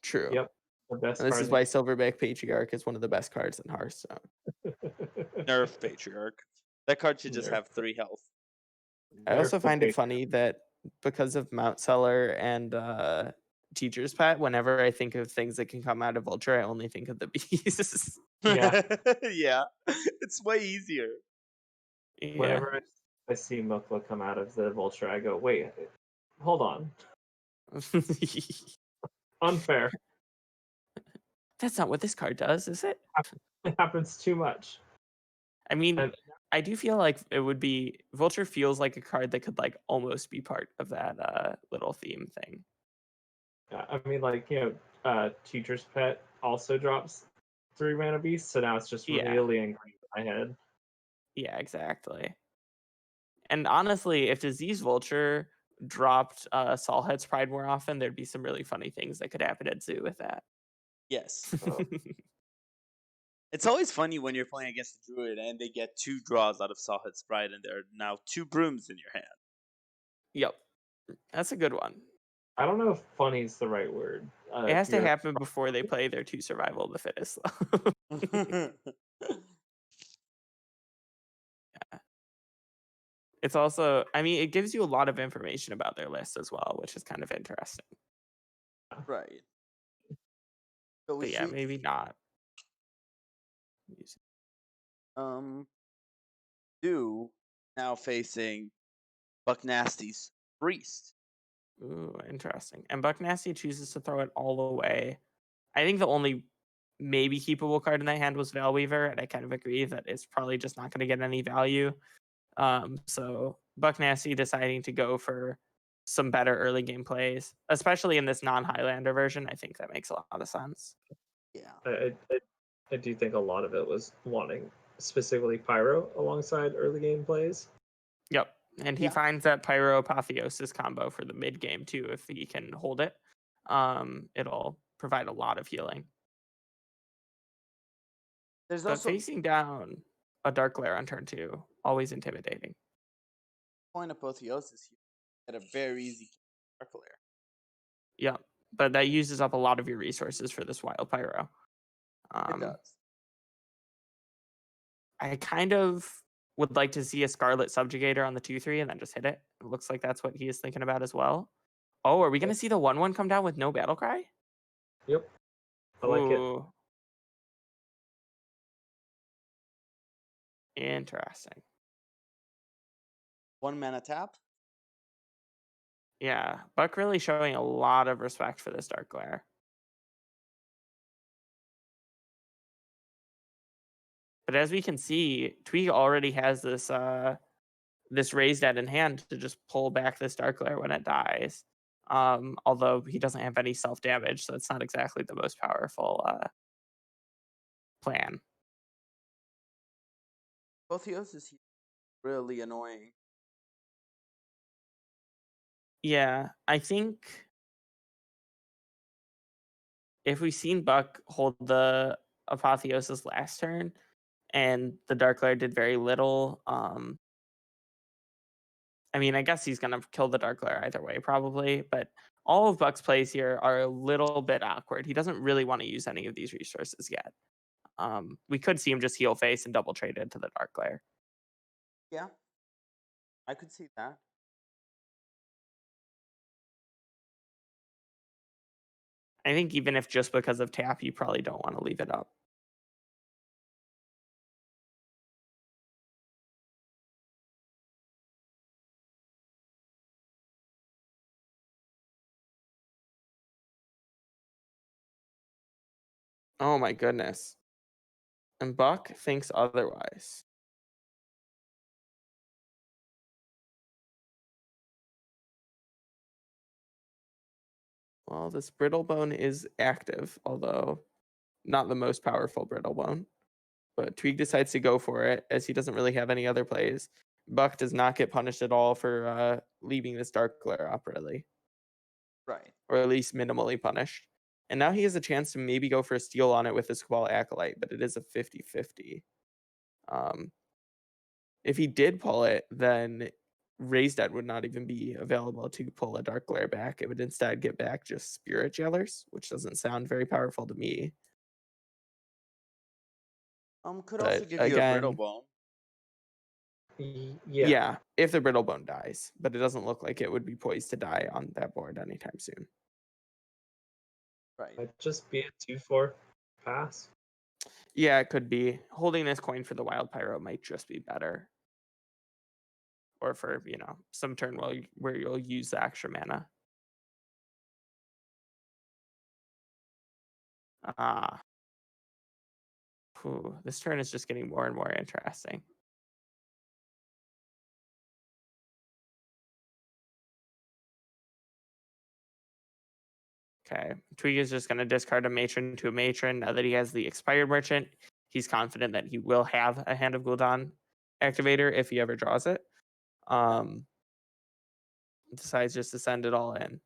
True. Yep, the best And this card. is why Silverback Patriarch is one of the best cards in Hearthstone. Nerf Patriarch. That card should just Nerf. have 3 health. I also Nerf the find it Patriarch. funny that because of Mount Seller and Teacher's Pet, whenever I think of things that can come out of Ultra, I only think of the bees. Yeah. Yeah. It's way easier. Yeah. Whenever I see Mukla come out of the Vulture, I go, wait, hold on. Unfair. That's not what this card does, is it? It happens too much. I mean, And I do feel like it would be Vulture feels like a card that could like almost be part of that little theme thing. I mean, Teacher's Pet also drops 3 mana beasts, so now it's just Yeah. really ingrained in my head. Yeah, exactly. And honestly, if Disease Vulture dropped Solhead's Pride more often, there'd be some really funny things that could happen at Zoo with that. Yes. It's always funny when you're playing against a druid and they get 2 draws out of Sawhead Sprite and there are now 2 brooms in your hand. Yep. That's a good one. I don't know if funny is the right word. It has to here. happen before they play their 2 Survival of the Fittest. Yeah. It's also, I mean, it gives you a lot of information about their list as well, which is kind of interesting. Right. So we But yeah, see maybe not. Do now facing BuckNasty's Priest. Ooh, interesting. And BuckNasty chooses to throw it all away. I think the only maybe keepable card in that hand was Veilweaver, and I kind of agree that it's probably just not going to get any value. So BuckNasty deciding to go for some better early game plays, especially in this non-Highlander version, I think that makes a lot of sense. Yeah. I do think a lot of it was wanting specifically Pyro alongside early game plays. Yep. And he finds that Pyro Apotheosis combo for the mid game too, if he can hold it. It'll provide a lot of healing. There's But also facing down a Dark Glare on turn 2, always intimidating. point apotheosis here at a very easy Dark Lair. Yeah, but that uses up a lot of your resources for this Wild Pyro. It does. I kind of would like to see a Scarlet Subjugator on the 2/3 and then just hit it. It looks like that's what he is thinking about as well. Oh, are we going to see the 1/1 come down with no Battle Cry? Yep. I like it. Ooh. Interesting. 1 mana tap. Yeah, Buck really showing a lot of respect for this Dark Glare. But as we can see, Tweeg already has this this raised dead in hand to just pull back this Dark Glare when it dies. Although he doesn't have any self damage, so it's not exactly the most powerful plan. Apotheosis is really annoying. Yeah, I think if we've seen Buck hold the Apotheosis last turn and the Dark Glare did very little, I mean, I guess he's going to kill the Dark Glare either way, probably. But all of Buck's plays here are a little bit awkward. He doesn't really want to use any of these resources yet. We could see him just heal face and double trade into the Dark Glare. Yeah, I could see that. I think even if just because of tap, you probably don't want to leave it up. Oh my goodness. And Buck thinks otherwise. Well, this brittle bone is active, although not the most powerful brittle bone. But Tweeg decides to go for it as he doesn't really have any other plays. Buck does not get punished at all for leaving this Dark Glare up, really. Right. Or at least minimally punished. And now he has a chance to maybe go for a steal on it with his Squall Acolyte, but it is a 50-50. If he did pull it, then Raised Dead would not even be available to pull a Dark Glare back. It would instead get back just Spirit Jailers, which doesn't sound very powerful to me. Could also But give you a brittle again, bone. yeah, if the brittle bone dies, but it doesn't look like it would be poised to die on that board anytime soon. Right. Might just be a 2-4 pass. Yeah, it could be. Holding this coin for the Wild Pyro might just be better. Or for, some turn where you'll use the extra mana. Ah. This turn is just getting more and more interesting. Okay, Tweeg is just going to discard a Matron to a Matron. Now that he has the Expired Merchant, he's confident that he will have a Hand of Gul'dan activator if he ever draws it. Decides just to send it all in.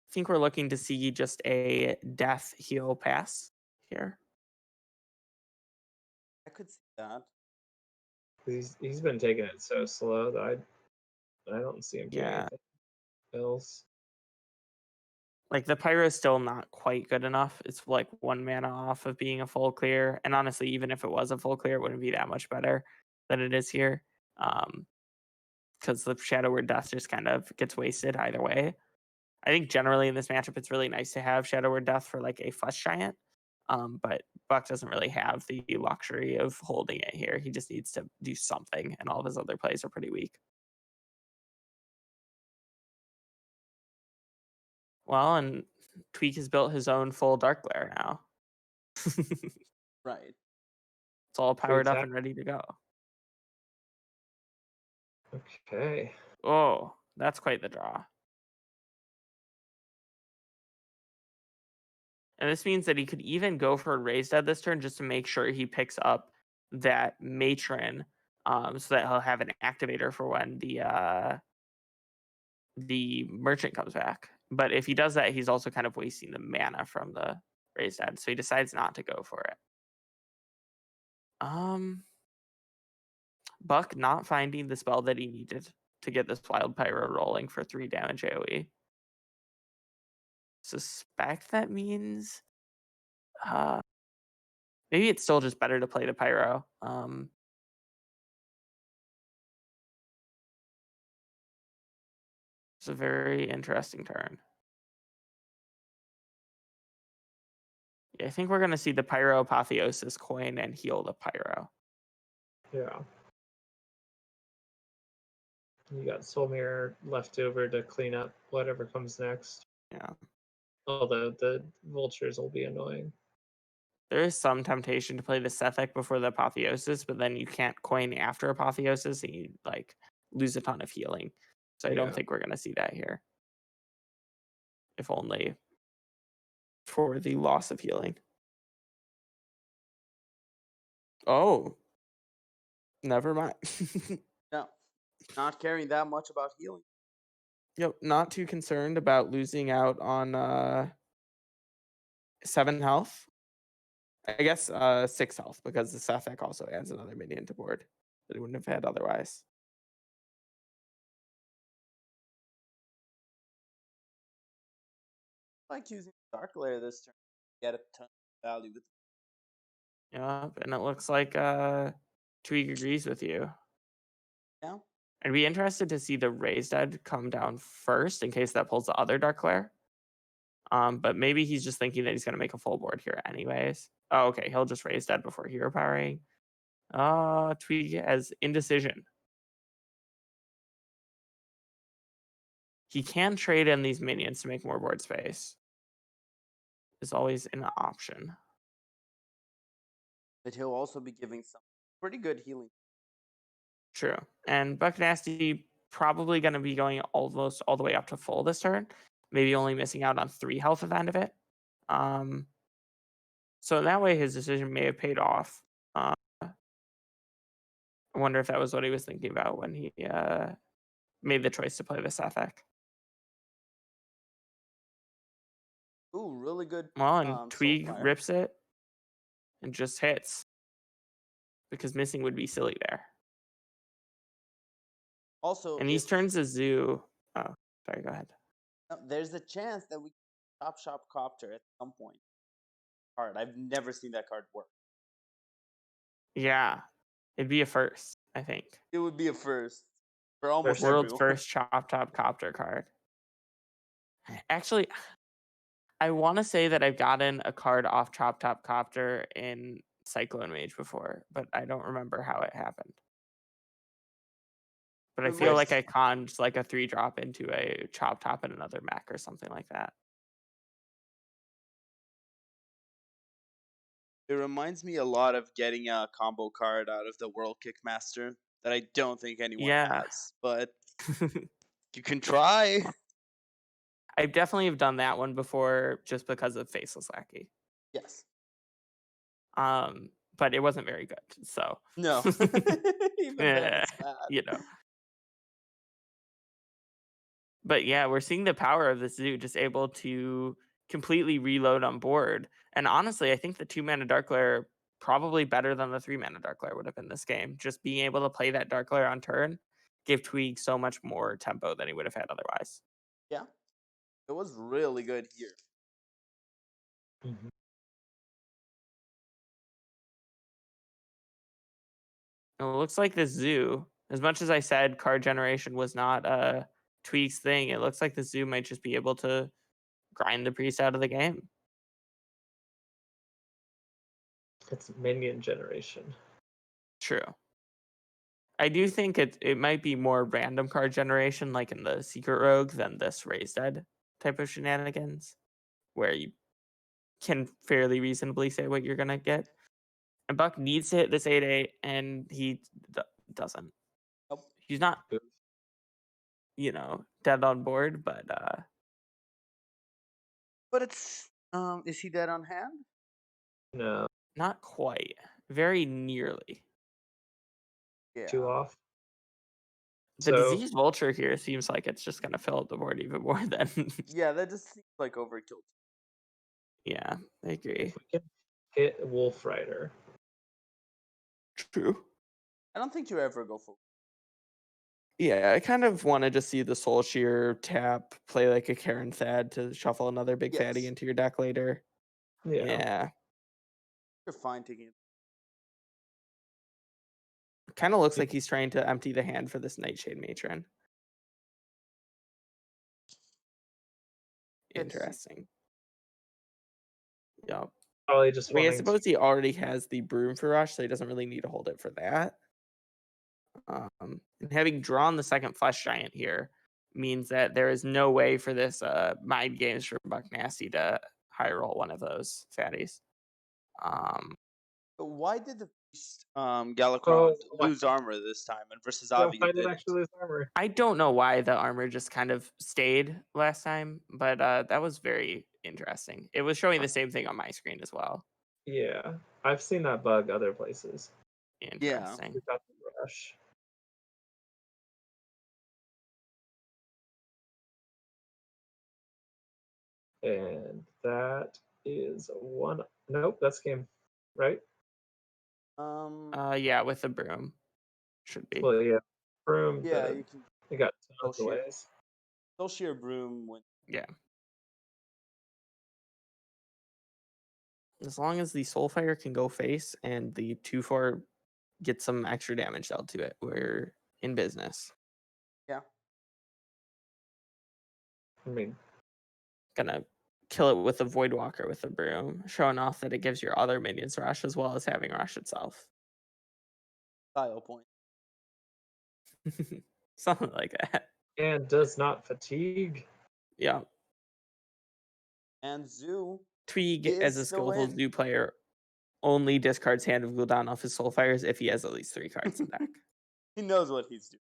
I think we're looking to see just a death heal pass here. I could see that. He's been taking it so slow that I don't see him doing anything else. Like the Pyro is still not quite good enough. It's like 1 mana off of being a full clear. And honestly, even if it was a full clear, it wouldn't be that much better than it is here. Because the Shadow Word Death just kind of gets wasted either way. I think generally in this matchup, it's really nice to have Shadow Word Death for like a Flesh Giant. But Buck doesn't really have the luxury of holding it here. He just needs to do something, and all of his other plays are pretty weak. Well, and Tweeg has built his own full Dark Glare now. Right. It's all powered up and ready to go. Okay. Oh, that's quite the draw. And this means that he could even go for a Raised Dead this turn just to make sure he picks up that Matron, so that he'll have an activator for when the Merchant comes back. But if he does that, he's also kind of wasting the mana from the Raised Dead, so he decides not to go for it. Buck not finding the spell that he needed to get this Wild Pyro rolling for 3 damage AoE. Suspect that means maybe it's still just better to play the Pyro. It's a very interesting turn. Yeah, I think we're going to see the Pyro Apotheosis coin and heal the Pyro. Yeah. You got Soul Mirror left over to clean up whatever comes next. Yeah. Although the vultures will be annoying. There is some temptation to play the Sethek before the Apotheosis, but then you can't coin after Apotheosis and you like lose a ton of healing. So I don't Yeah. think we're gonna see that here. If only for the loss of healing. Oh. Never mind. No, not caring that much about healing. Yep, not too concerned about losing out on 7 health. I guess 6 health because the Sethek also adds another minion to board that he wouldn't have had otherwise. I like using Dark Lair this turn to get a ton of value with. Yeah, and it looks like Tweeg agrees with you. Yeah. I'd be interested to see the Raised Dead come down first in case that pulls the other Dark Lair. But maybe he's just thinking that he's going to make a full board here anyways. Oh, okay, he'll just Raise Dead before hero powering. Tweeg has Indecision. He can trade in these minions to make more board space. Is always an option. But he'll also be giving some pretty good healing. True. And BuckNasty probably going to be going almost all the way up to full this turn. Maybe only missing out on 3 health at the end of it. So in that way, his decision may have paid off. I wonder if that was what he was thinking about when he made the choice to play the Sethek. Ooh, really good. Well, and Soul Tweeg Fire. rips it and just hits. Because missing would be silly there. Also, And he turns a zoo. Oh, sorry, go ahead. There's a chance that we Chop Shop Copter at some point. Card. I've never seen that card work. Yeah, it'd be a first, I think. It would be a first for almost World's everyone. first Chop Top Copter card. Actually, I want to say that I've gotten a card off Chop Top Copter in Cyclone Mage before, but I don't remember how it happened. But I It feel might- like I conned like a 3-drop into a Chop Top and another mech or something like that. It reminds me a lot of getting a combo card out of the World Kickmaster that I don't think anyone has, but you can try. I definitely have done that one before just because of Faceless Lackey. Yes. But it wasn't very good. So No. Even then, it's bad. you know. But yeah, we're seeing the power of the zoo just able to completely reload on board. And honestly, I think the 2-mana Dark Lair probably better than the 3-mana Dark Lair would have been this game. Just being able to play that Dark Lair on turn gave Tweeg so much more tempo than he would have had otherwise. Yeah. It was really good here. Mm-hmm. It looks like the zoo, as much as I said card generation was not Tweeg's thing, it looks like the zoo might just be able to grind the priest out of the game. It's minion generation. True. I do think it might be more random card generation, like in the Secret Rogue, than this Raised Dead type of shenanigans, where you can fairly reasonably say what you're gonna get. And Buck needs to hit this 8/8, and he doesn't. Nope. He's not, dead on board, but it's is he dead on hand? No. not quite. Very nearly. Yeah. 2 off. The Disease Vulture here seems like it's just gonna fill up the board even more than. Yeah, that just seems like overkill. Yeah, I agree. If we can hit Wolf Rider. True. I don't think you ever go for. Yeah, I kind of want to just see the Soul Shear tap, play like a Karen Thad to shuffle another big fatty Yes. into your deck later. Yeah. You're fine taking it. Kind of looks like he's trying to empty the hand for this Nightshade Matron. Interesting. Yep. Probably just I suppose he already has the Broom for Rush, so he doesn't really need to hold it for that. And having drawn the second Flesh Giant here means that there is no way for this Mind Games for BuckNasty to high roll one of those fatties. Why did the Beast Oh, Galakron lose armor this time and versus Avi why it did didn't? actually lose armor? I don't know why the armor just kind of stayed last time, but that was very interesting. It was showing the same thing on my screen as well. Yeah, I've seen that bug other places. Interesting. We got the rush. And that is one. Nope, that's game, right? Yeah, with the broom. Should be. Well, yeah. Broom. Yeah, you can You got tons of sheer. ways. Soul Shear Broom when Yeah. As long as the Soulfire can go face and the 2/4 get some extra damage dealt to it, we're in business. Yeah. I mean, Gonna kill it with a Voidwalker with the broom, showing off that it gives your other minions rush as well as having rush itself. style point. Something like that. and does not fatigue. Yeah. And Zoo Tweeg, is as a the skillful win. Zoo player, only discards Hand of Gul'dan off his Soulfires if he has at least 3 cards in deck. He knows what he's doing.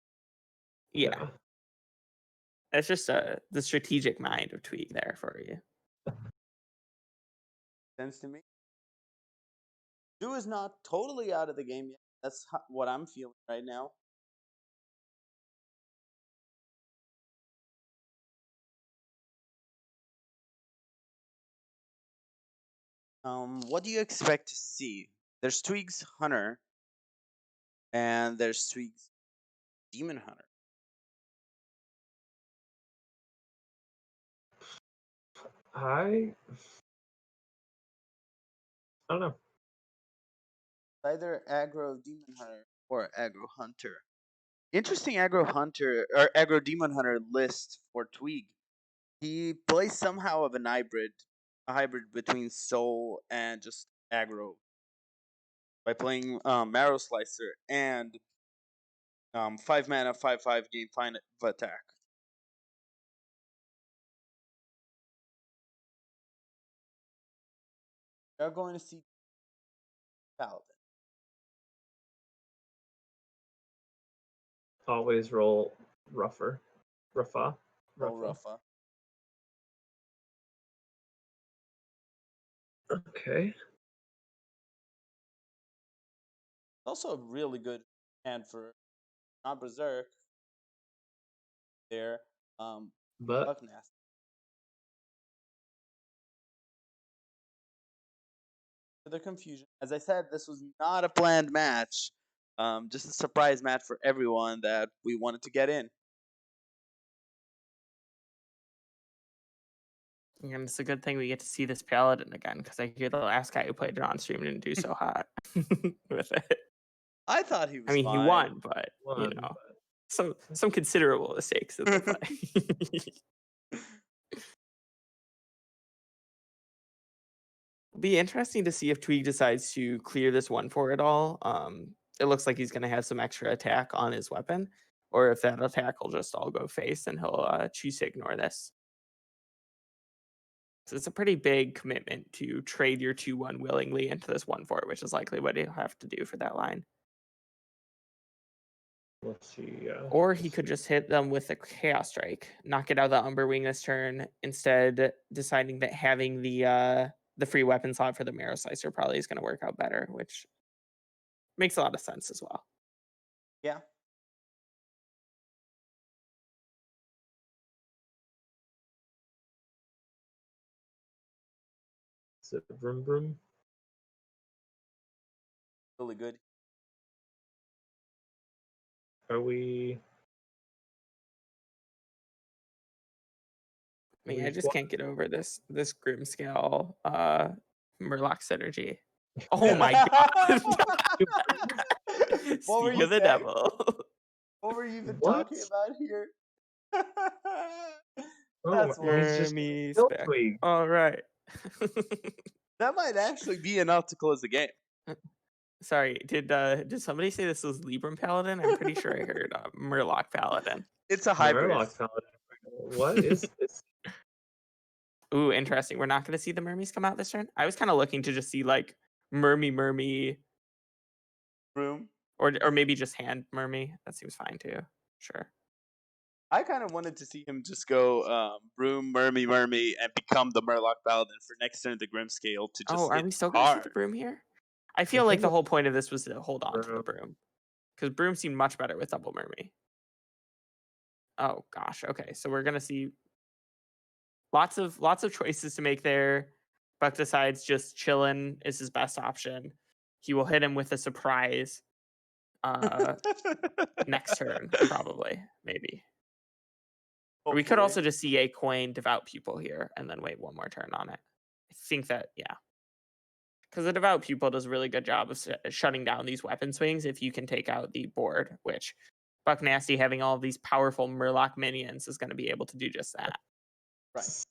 Yeah. That's just the strategic mind of Tweeg there for you. Sense to me. Zoo is not totally out of the game yet. That's what I'm feeling right now. What do you expect to see? There's Tweeg's Hunter, and there's Tweeg's Demon Hunter. I don't know. Either aggro Demon Hunter or aggro Hunter. Interesting aggro Hunter or aggro Demon Hunter list for Tweeg. He plays somehow of a hybrid between Soul and just aggro by playing Marrow Slicer and 5 mana 5/5 game fine of attack. You're going to see Paladin. Always roll Ruffa. Roll Ruffa. Okay. Also a really good hand for not Berserk. There, But BuckNasty. For the confusion, as I said, this was not a planned match. Just a surprise match for everyone that we wanted to get in. And it's a good thing we get to see this Paladin again, because I hear the last guy who played it on stream didn't do so hot with it. I thought he was. I mean, fine. he won, but you know, some considerable mistakes in the play. It'll be interesting to see if Tweeg decides to clear this 1/4 at all. It looks like he's going to have some extra attack on his weapon, or if that attack will just all go face and he'll choose to ignore this. So it's a pretty big commitment to trade your 2/1 willingly into this 1/4, which is likely what he'll have to do for that line. let's see. Or he could just hit them with a Chaos Strike, knock it out of the Umberwing this turn, instead deciding that having the free weapon slot for the Marrow Slicer probably is going to work out better, which makes a lot of sense as well. Yeah. Is it Vroom Vroom? Really good. Are we? I mean, I just can't get over this Grimscale Murloc synergy. Oh my god! Speak of the devil. What were you even talking about here? That's he's just Tweeg. All right. That might actually be enough to close the game. Sorry, did somebody say this was Libram Paladin? I'm pretty sure I heard Murloc Paladin. It's a hybrid. Murloc Paladin. What is this? Ooh, interesting. We're not going to see the Mermies come out this turn. I was kind of looking to just see like Mermy, Room. or maybe just hand Mermy. That seems fine too. Sure. I kind of wanted to see him just go Broom, Mermy, and become the Murloc Paladin for next turn of the Grimscale to just Oh, are hit we still going to see the hard. Broom here? I feel like the whole point of this was to hold on to the Broom. Because Broom seemed much better with double Mermy. Oh gosh, okay. So we're gonna see lots of choices to make there. Buck decides just chillin' is his best option. He will hit him with a surprise next turn, probably, maybe. Or we could also just see a coin Devout Pupil here and then wait one more turn on it. I think that, yeah. Because the Devout Pupil does a really good job of shutting down these weapon swings if you can take out the board, which BuckNasty, having all of these powerful Murloc minions, is going to be able to do just that. Right.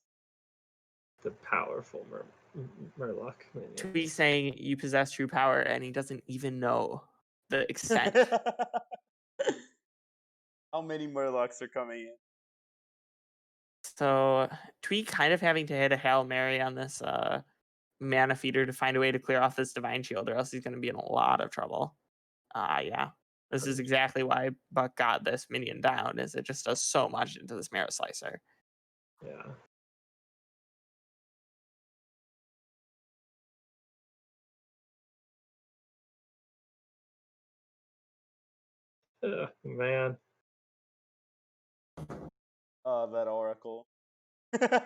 The powerful Murloc minion. Tweeg saying you possess true power, and he doesn't even know the extent. How many Murlocs are coming in? So Tweeg kind of having to hit a Hail Mary on this mana feeder to find a way to clear off this Divine Shield, or else he's going to be in a lot of trouble. Yeah. This is exactly why Buck got this minion down, is it just does so much into this Marrow Slicer. Yeah. Man. That Oracle.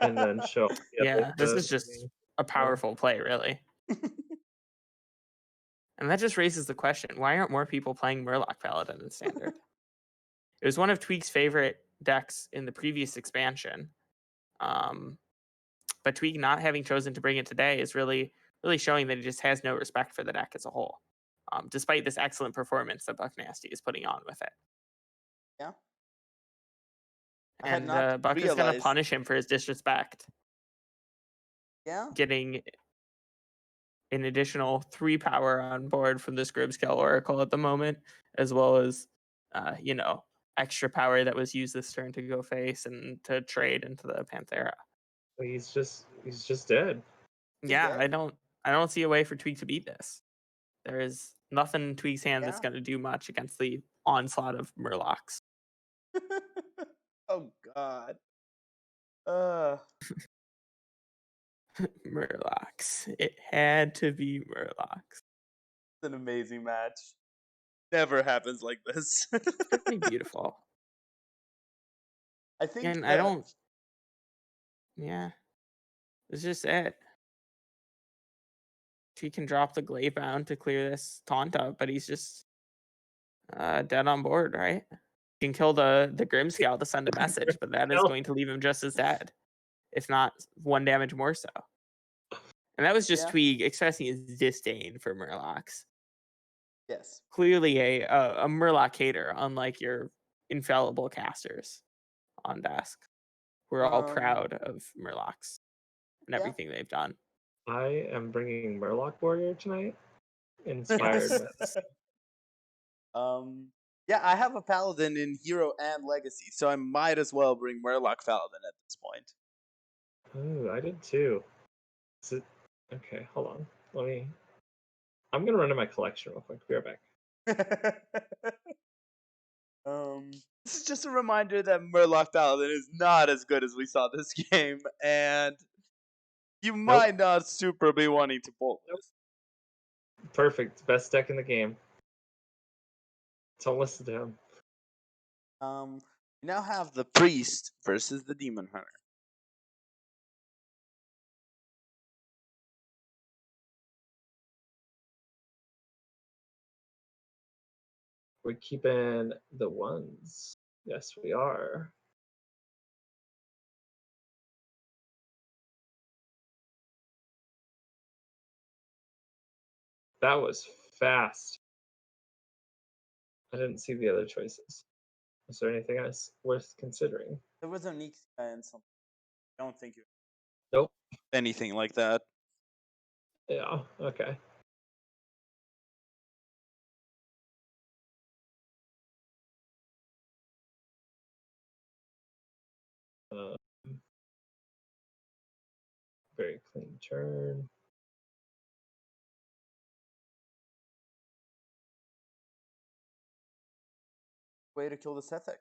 And then show. Yeah, this is just a powerful play, really. And that just raises the question, why aren't more people playing Murloc Paladin in Standard? It was one of Tweeg's favorite decks in the previous expansion. But Tweeg not having chosen to bring it today is really showing that he just has no respect for the deck as a whole, despite this excellent performance that BuckNasty is putting on with it. Yeah. And Buck is going to punish him for his disrespect. Yeah. Getting an additional 3 power on board from this Grimscale Oracle at the moment, as well as, extra power that was used this turn to go face and to trade into the Panthera. He's just dead. Yeah, I don't see a way for Tweeg to beat this. There is nothing in Tweeg's hand that's going to do much against the onslaught of Murlocs. Oh God. Murlocs. It had to be Murlocs. It's an amazing match. Never happens like this. It's pretty beautiful. I think, and I don't. Yeah, it's just it. He can drop the Glaive Bound to clear this taunt up, but he's just dead on board, right? He can kill the Grimscale to send a message, but that is going to leave him just as dead, if not 1 damage more so. And that was just Tweeg expressing his disdain for Murlocs. Yes. Clearly a Murloc hater, unlike your infallible casters on desk. We're all proud of Murlocs and everything they've done. I am bringing Murloc Warrior tonight, inspired by this. Yeah, I have a Paladin in Hero and Legacy, so I might as well bring Murloc Paladin at this point. Oh, I did too. Okay, hold on. I'm gonna run to my collection real quick. Be right back. This is just a reminder that Murloc Paladin is not as good as we saw this game, and you might not super be wanting to pull this. Perfect. Best deck in the game. Don't listen to him. We now have the Priest versus the Demon Hunter. We're keeping the ones. Yes, we are. That was fast. I didn't see the other choices. Is there anything else worth considering? There was a Nixia and something. I don't think you. Nope. Anything like that. Yeah, okay. turn. Way to kill this ethic.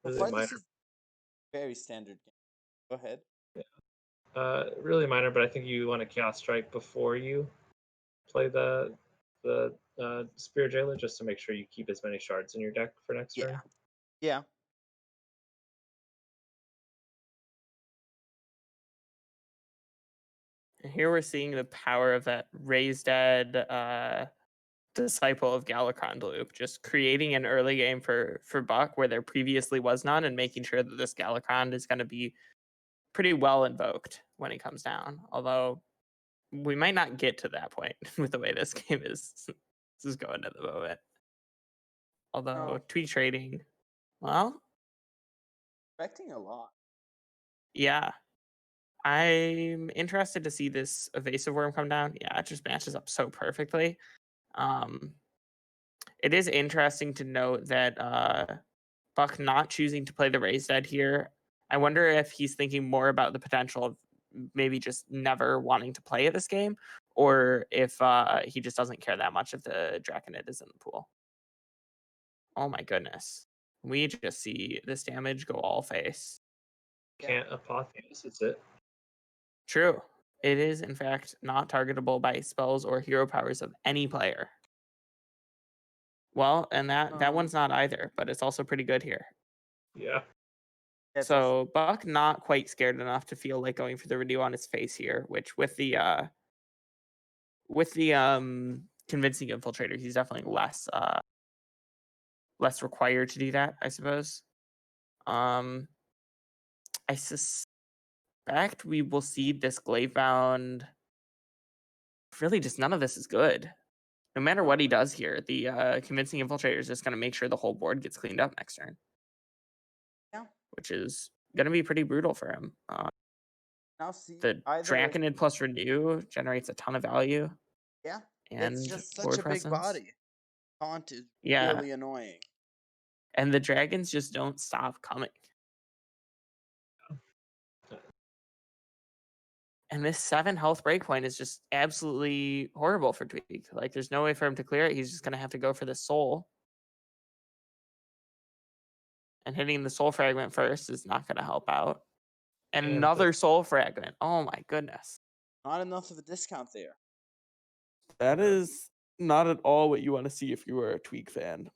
So Really far, minor. this is very standard game. Go ahead. Really minor, but I think you want to Chaos Strike before you play the Spear Jailer, just to make sure you keep as many shards in your deck for next Yeah. turn. Yeah. Here we're seeing the power of that raised dead disciple of Galakron loop, just creating an early game for Buck where there previously was none, and making sure that this Galakron is going to be pretty well invoked when it comes down. Although we might not get to that point with the way this game is going at the moment. Although Tweeg trading, well, Expecting a lot. yeah. I'm interested to see this evasive worm come down. Yeah, it just matches up so perfectly. It is interesting to note that Buck not choosing to play the raised dead here. I wonder if he's thinking more about the potential of maybe just never wanting to play at this game, or if he just doesn't care that much if the Draconid is in the pool. Oh my goodness. We just see this damage go all face. Can't Apotheosis it. True. It is, in fact, not targetable by spells or hero powers of any player. Well, and that one's not either, but it's also pretty good here. Yeah. So Buck not quite scared enough to feel like going for the renew on his face here, which with the convincing infiltrator, he's definitely less required to do that, I suppose. I suspect we will see this Glavebound. Really, just none of this is good. No matter what he does here, the convincing infiltrator is just going to make sure the whole board gets cleaned up next turn. Yeah. Which is going to be pretty brutal for him. Now see, The Draconid plus Renew generates a ton of value. Yeah. And it's just such board a presence. big body. Taunt is Yeah. really annoying. And the dragons just don't stop coming. And this 7 health breakpoint is just absolutely horrible for Tweeg. Like, there's no way for him to clear it. He's just going to have to go for the soul. And hitting the soul fragment first is not going to help out. And another soul fragment. Oh my goodness. Not enough of a discount there. That is not at all what you want to see if you were a Tweeg fan.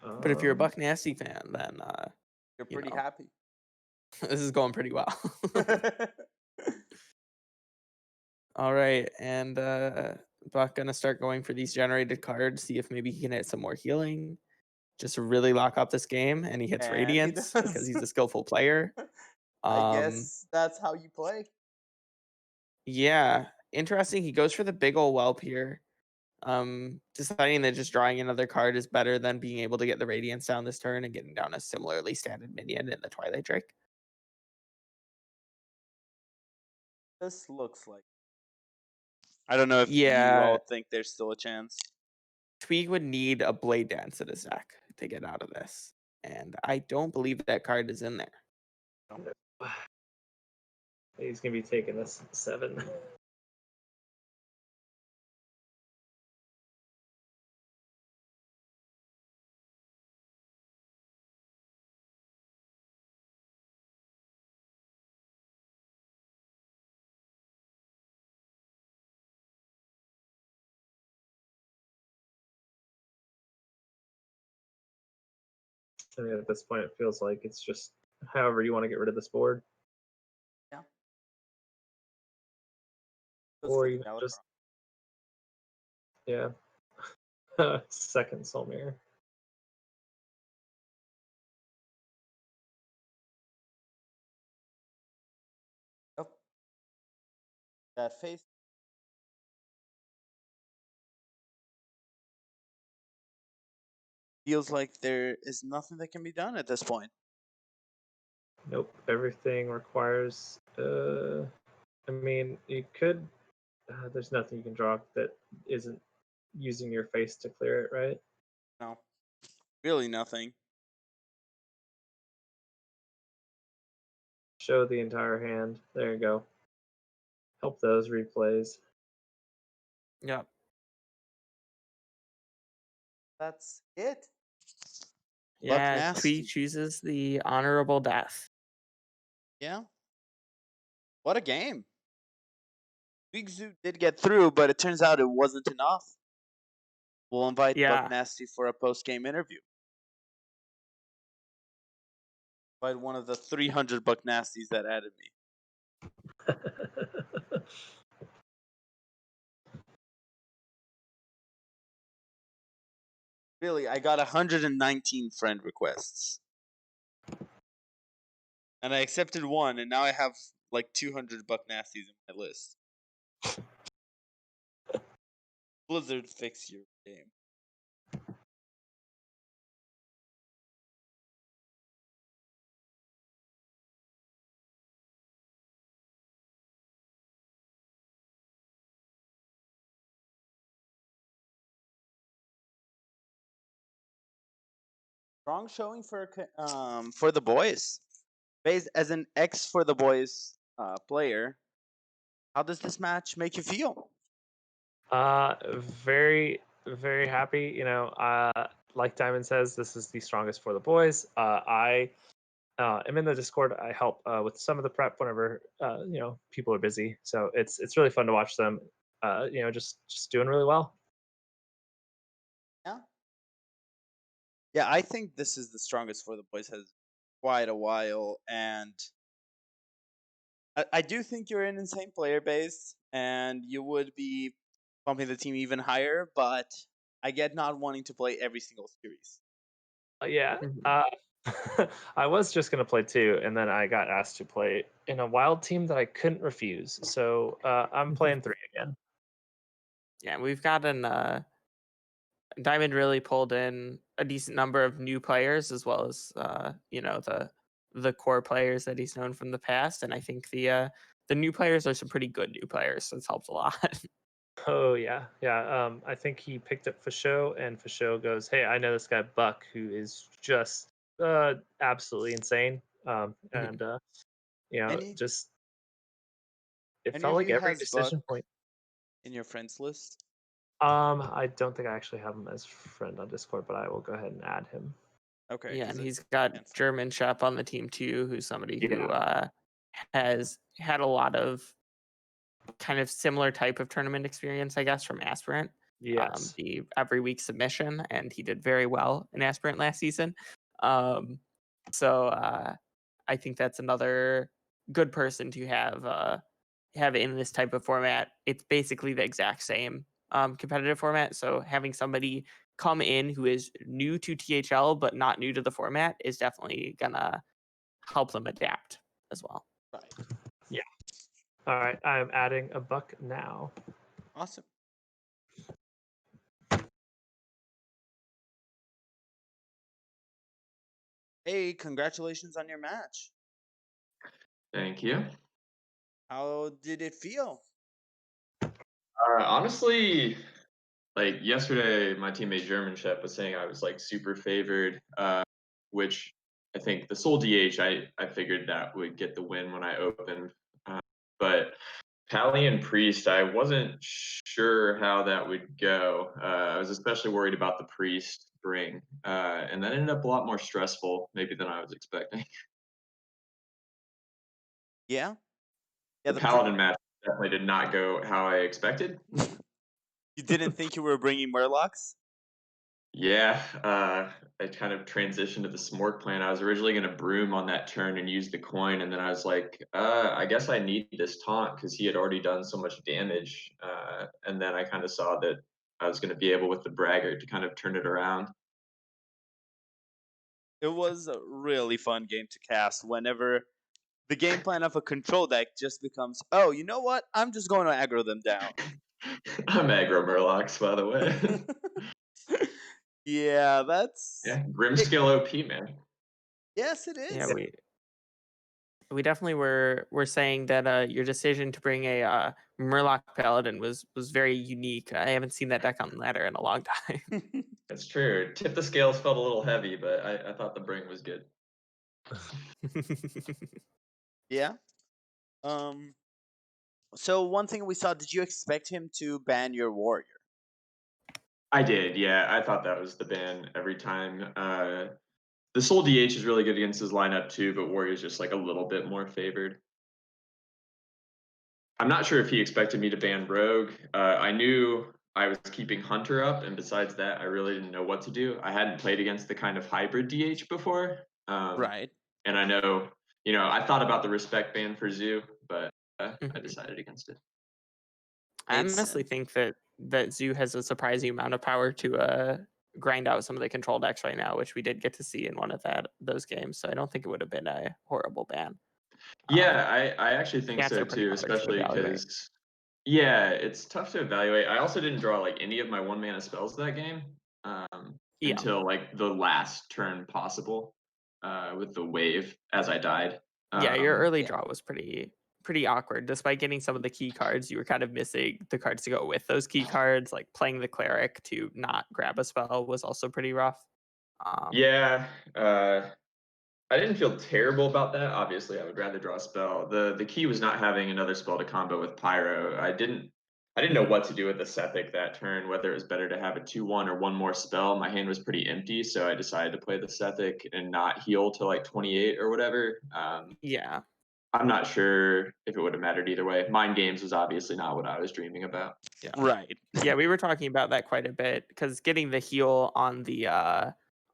But if you're a BuckNasty fan, then you're pretty happy. This is going pretty well. All right, and Buck gonna start going for these generated cards, see if maybe he can hit some more healing, just to really lock up this game. And he hits Radiance because he's a skillful player. I guess that's how you play. Yeah, interesting. He goes for the big ol' whelp here. Deciding that just drawing another card is better than being able to get the Radiance down this turn and getting down a similarly standard minion in the Twilight Drake. This looks like. I don't know if you all think there's still a chance. Tweeg would need a Blade Dance in his deck to get out of this. And I don't believe that card is in there. He's going to be taking this 7. I mean, at this point, it feels like it's just however you want to get rid of this board. Yeah. Or you just, yeah, second Soul Mirror. Yep. That face. Feels like there is nothing that can be done at this point. Nope. Everything requires. I mean, you could. There's nothing you can draw that isn't using your face to clear it, right? No, really nothing. Show the entire hand. There you go. Help those replays. Yep. That's it. Yeah, BuckNasty. Tweeg chooses the honorable death. Yeah. What a game. Big Zoo did get through, but it turns out it wasn't enough. We'll invite Yeah. BuckNasty for a post-game interview. Invite one of the 300 BuckNasties that added me. Really, I got 119 friend requests. And I accepted one, and now I have like 200 BuckNasties in my list. Blizzard, fix your game. Strong showing for the boys. As an ex for the boys player, how does this match make you feel? Very, very happy. Like Diamond says, this is the strongest for the boys. I am in the Discord. I help with some of the prep whenever people are busy. So it's really fun to watch them. Just doing really well. Yeah. Yeah, I think this is the strongest for the boys has quite a while, and I do think you're an insane player base, and you would be bumping the team even higher. But I get not wanting to play every single series. Yeah. Mhm. I was just gonna play 2, and then I got asked to play in a wild team that I couldn't refuse. So I'm playing 3 again. Yeah, we've gotten Diamond really pulled in a decent number of new players as well as the core players that he's known from the past, and I think the new players are some pretty good new players, so it's helped a lot. Oh yeah, yeah. I think he picked up Fasho, and Fasho goes, "Hey, I know this guy Buck, who is just absolutely insane." And Any just it any felt of like you every has Buck decision point. in your friends list? I don't think I actually have him as friend on Discord, but I will go ahead and add him. Okay, Yeah, because and it's he's got handful. German Shep on the team too, who's somebody who Yeah. has had a lot of kind of similar type of tournament experience, I guess, from Aspirant. Yes. The every week submission, and he did very well in Aspirant last season. So I think that's another good person to have in this type of format. It's basically the exact same competitive format. So having somebody come in who is new to THL but not new to the format is definitely gonna help them adapt as well. Right. Yeah. All right. I'm adding a Buck now. Awesome. Hey, congratulations on your match. Thank you. How did it feel? Honestly, like yesterday, my teammate German Chef was saying I was like super favored, which I think the sole DH, I figured that would get the win when I opened. But Pally and Priest, I wasn't sure how that would go. I was especially worried about the Priest bring, and that ended up a lot more stressful, maybe than I was expecting. Yeah. Yeah. The Paladin match definitely did not go how I expected. You didn't think you were bringing Murlocs? Yeah, I kind of transitioned to the Smork plan. I was originally going to broom on that turn and use the coin, and then I was like, I guess I need this taunt because he had already done so much damage. And then I kind of saw that I was going to be able with the Braggart to kind of turn it around. It was a really fun game to cast whenever the game plan of a control deck just becomes, oh, you know what? I'm just going to aggro them down. I'm aggro Murlocs, by the way. Yeah, that's Yeah, Grimscale OP, man. yes, it is. Yeah, we definitely were saying that your decision to bring a Murloc Paladin was very unique. I haven't seen that deck on ladder in a long time. That's true. Tip the scales felt a little heavy, but I thought the bring was good. Yeah. So one thing we saw, did you expect him to ban your warrior? I did, yeah. I thought that was the ban every time. The Soul DH is really good against his lineup too, but Warrior's just like a little bit more favored. I'm not sure if he expected me to ban Rogue. I knew I was keeping Hunter up, and besides that, I really didn't know what to do. I hadn't played against the kind of hybrid DH before. Right. And I know, I thought about the respect ban for Zoo, but I decided against it. I Makes honestly sense. think that Zoo has a surprising amount of power to grind out some of the control decks right now, which we did get to see in one of those games. So I don't think it would have been a horrible ban. Yeah, I actually think Stats so are pretty too, hard to especially evaluate. because it's tough to evaluate. I also didn't draw like any of my 1-mana spells that game Yeah. until like the last turn possible with the wave as I died. Yeah, your early Yeah. draw was pretty awkward. Despite getting some of the key cards, you were kind of missing the cards to go with those key cards. Like playing the cleric to not grab a spell was also pretty rough. Yeah, I didn't feel terrible about that. Obviously, I would rather draw a spell. The key was not having another spell to combo with Pyro. I didn't know what to do with the Sethic that turn, whether it was better to have a 2/1 or one more spell. My hand was pretty empty, so I decided to play the Sethic and not heal to like 28 or whatever. Yeah. I'm not sure if it would have mattered either way. Mind games was obviously not what I was dreaming about. Yeah. Right. Yeah, we were talking about that quite a bit because getting the heal on the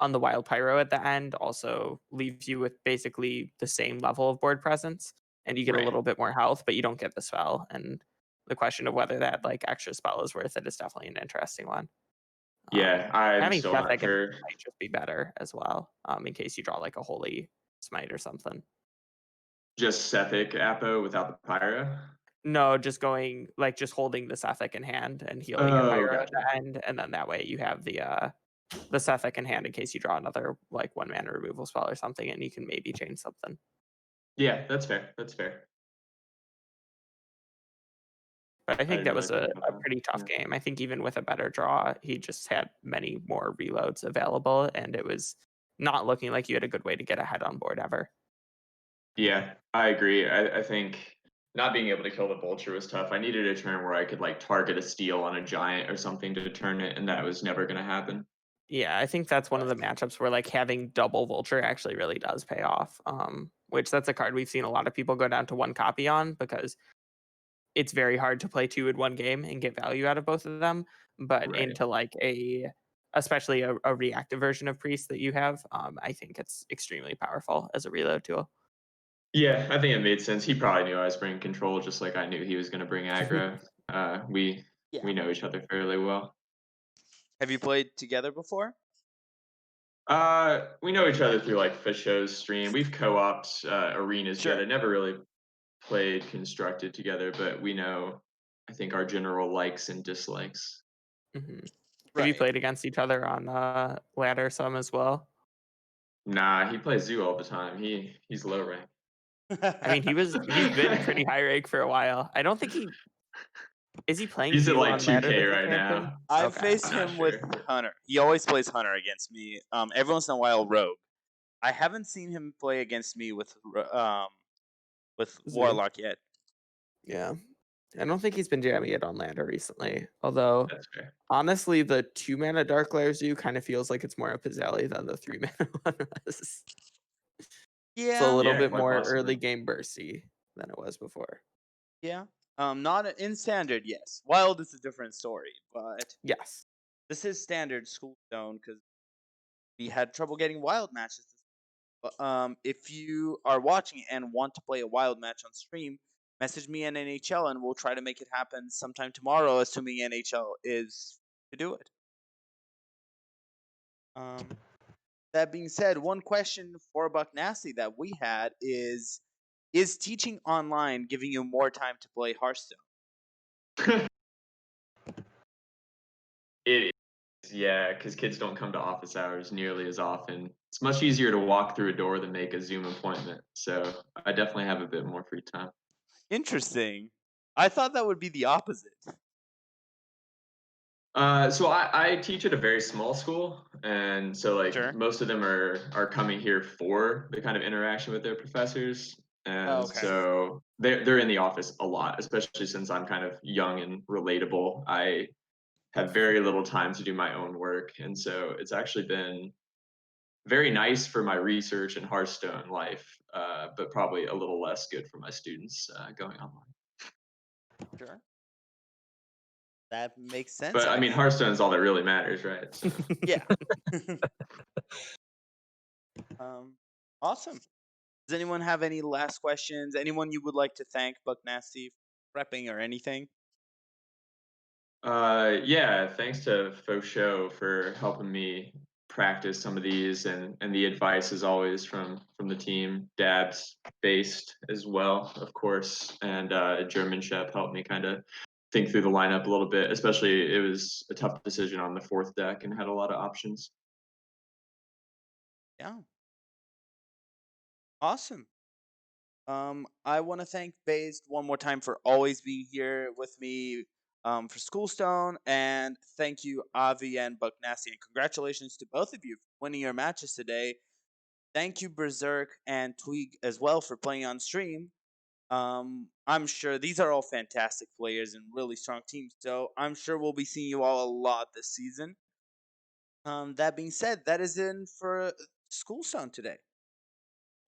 Wild Pyro at the end also leaves you with basically the same level of board presence, and you get a Right. little bit more health, but you don't get the spell. And the question of whether that like extra spell is worth it is definitely an interesting one. Yeah, I'm Having still not Sethic sure. might just be better as well, in case you draw like a Holy Smite or something. Just Sethic Apo without the Pyro. No, just going like just holding the Sethic in hand and healing your Oh, Pyro at gotcha. the end, and then that way you have the Sethic in hand in case you draw another like 1-mana removal spell or something, and you can maybe change something. Yeah, that's fair. That's fair. But I I think didn't that really was think a about that. pretty tough Yeah. game. I think even with a better draw, he just had many more reloads available, and it was not looking like you had a good way to get ahead on board ever. Yeah, I agree. I think not being able to kill the vulture was tough. I needed a turn where I could like target a steal on a giant or something to turn it, and that was never going to happen. Yeah, I think that's one of the matchups where like having double vulture actually really does pay off. Which that's a card we've seen a lot of people go down to one copy on because it's very hard to play two in one game and get value out of both of them. But Right. into like especially a reactive version of Priest that you have, I think it's extremely powerful as a reload tool. Yeah, I think it made sense. He probably knew I was bringing control, just like I knew he was going to bring aggro. We Yeah. know each other fairly well. Have you played together before? We know each other through like Fishow's stream. We've co-opted arenas Sure. together. Never really played constructed together, but we know, I think, our general likes and dislikes. Mm-hmm. Right. Have you played against each other on ladder some as well? Nah, he plays Zoo all the time. He's low rank. I mean, he's been pretty high rank for a while. I don't think is he playing He's at Zoo like on ladder 2K as a right champion? now. I've Okay. faced I'm not him with sure. Hunter. He always plays Hunter against me. Every once in a while, Rogue. I haven't seen him play against me with Zoo. Warlock yet. Yeah. I don't think he's been jamming it on ladder recently. Although That's fair. honestly, the 2-mana Dark Lair Zoo kind of feels like it's more up his alley than the 3-mana one was. Yeah. It's a little Yeah, bit quite more possibly. early game bursty than it was before. Yeah. Not in standard, yes. Wild is a different story, but Yes. this is standard Schoolstone because we had trouble getting wild matches. If you are watching and want to play a wild match on stream, message me in NHL and we'll try to make it happen sometime tomorrow, assuming NHL is to do it. That being said, one question for BuckNasty that we had is Is teaching online giving you more time to play Hearthstone? It is, yeah, because kids don't come to office hours nearly as often. It's much easier to walk through a door than make a Zoom appointment. So I definitely have a bit more free time. Interesting. I thought that would be the opposite. So I teach at a very small school, and so like Sure. most of them are coming here for the kind of interaction with their professors, and Oh, okay. so they're in the office a lot, especially since I'm kind of young and relatable. I have very little time to do my own work, and so it's actually been very nice for my research and Hearthstone life, but probably a little less good for my students going online. Sure. That makes sense, But I mean, actually. Hearthstone is all that really matters, right? So. Yeah. Awesome. Does anyone have any last questions? Anyone you would like to thank, BuckNasty, for prepping or anything? Yeah, thanks to Faux Show for helping me practice some of these, and the advice is always from the team. Dabs based as well, of course, and German Shep helped me kind of think through the lineup a little bit. Especially, it was a tough decision on the fourth deck and had a lot of options. Yeah. Awesome. I want to thank Based one more time for always being here with me for Schoolstone, and thank you, Avi and BuckNasty, and congratulations to both of you for winning your matches today. Thank you, BZRK and Tweeg as well for playing on stream. I'm sure these are all fantastic players and really strong teams, so I'm sure we'll be seeing you all a lot this season. That being said, that is in for Schoolstone today.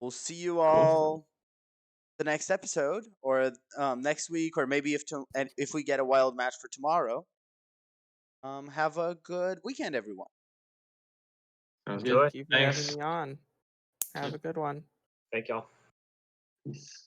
We'll see you all the next episode, or next week, or maybe if we get a wild match for tomorrow. Have a good weekend, everyone. Sounds Enjoy. good. Thank you for having Thanks. me on. Have a good one. Thank y'all. Peace.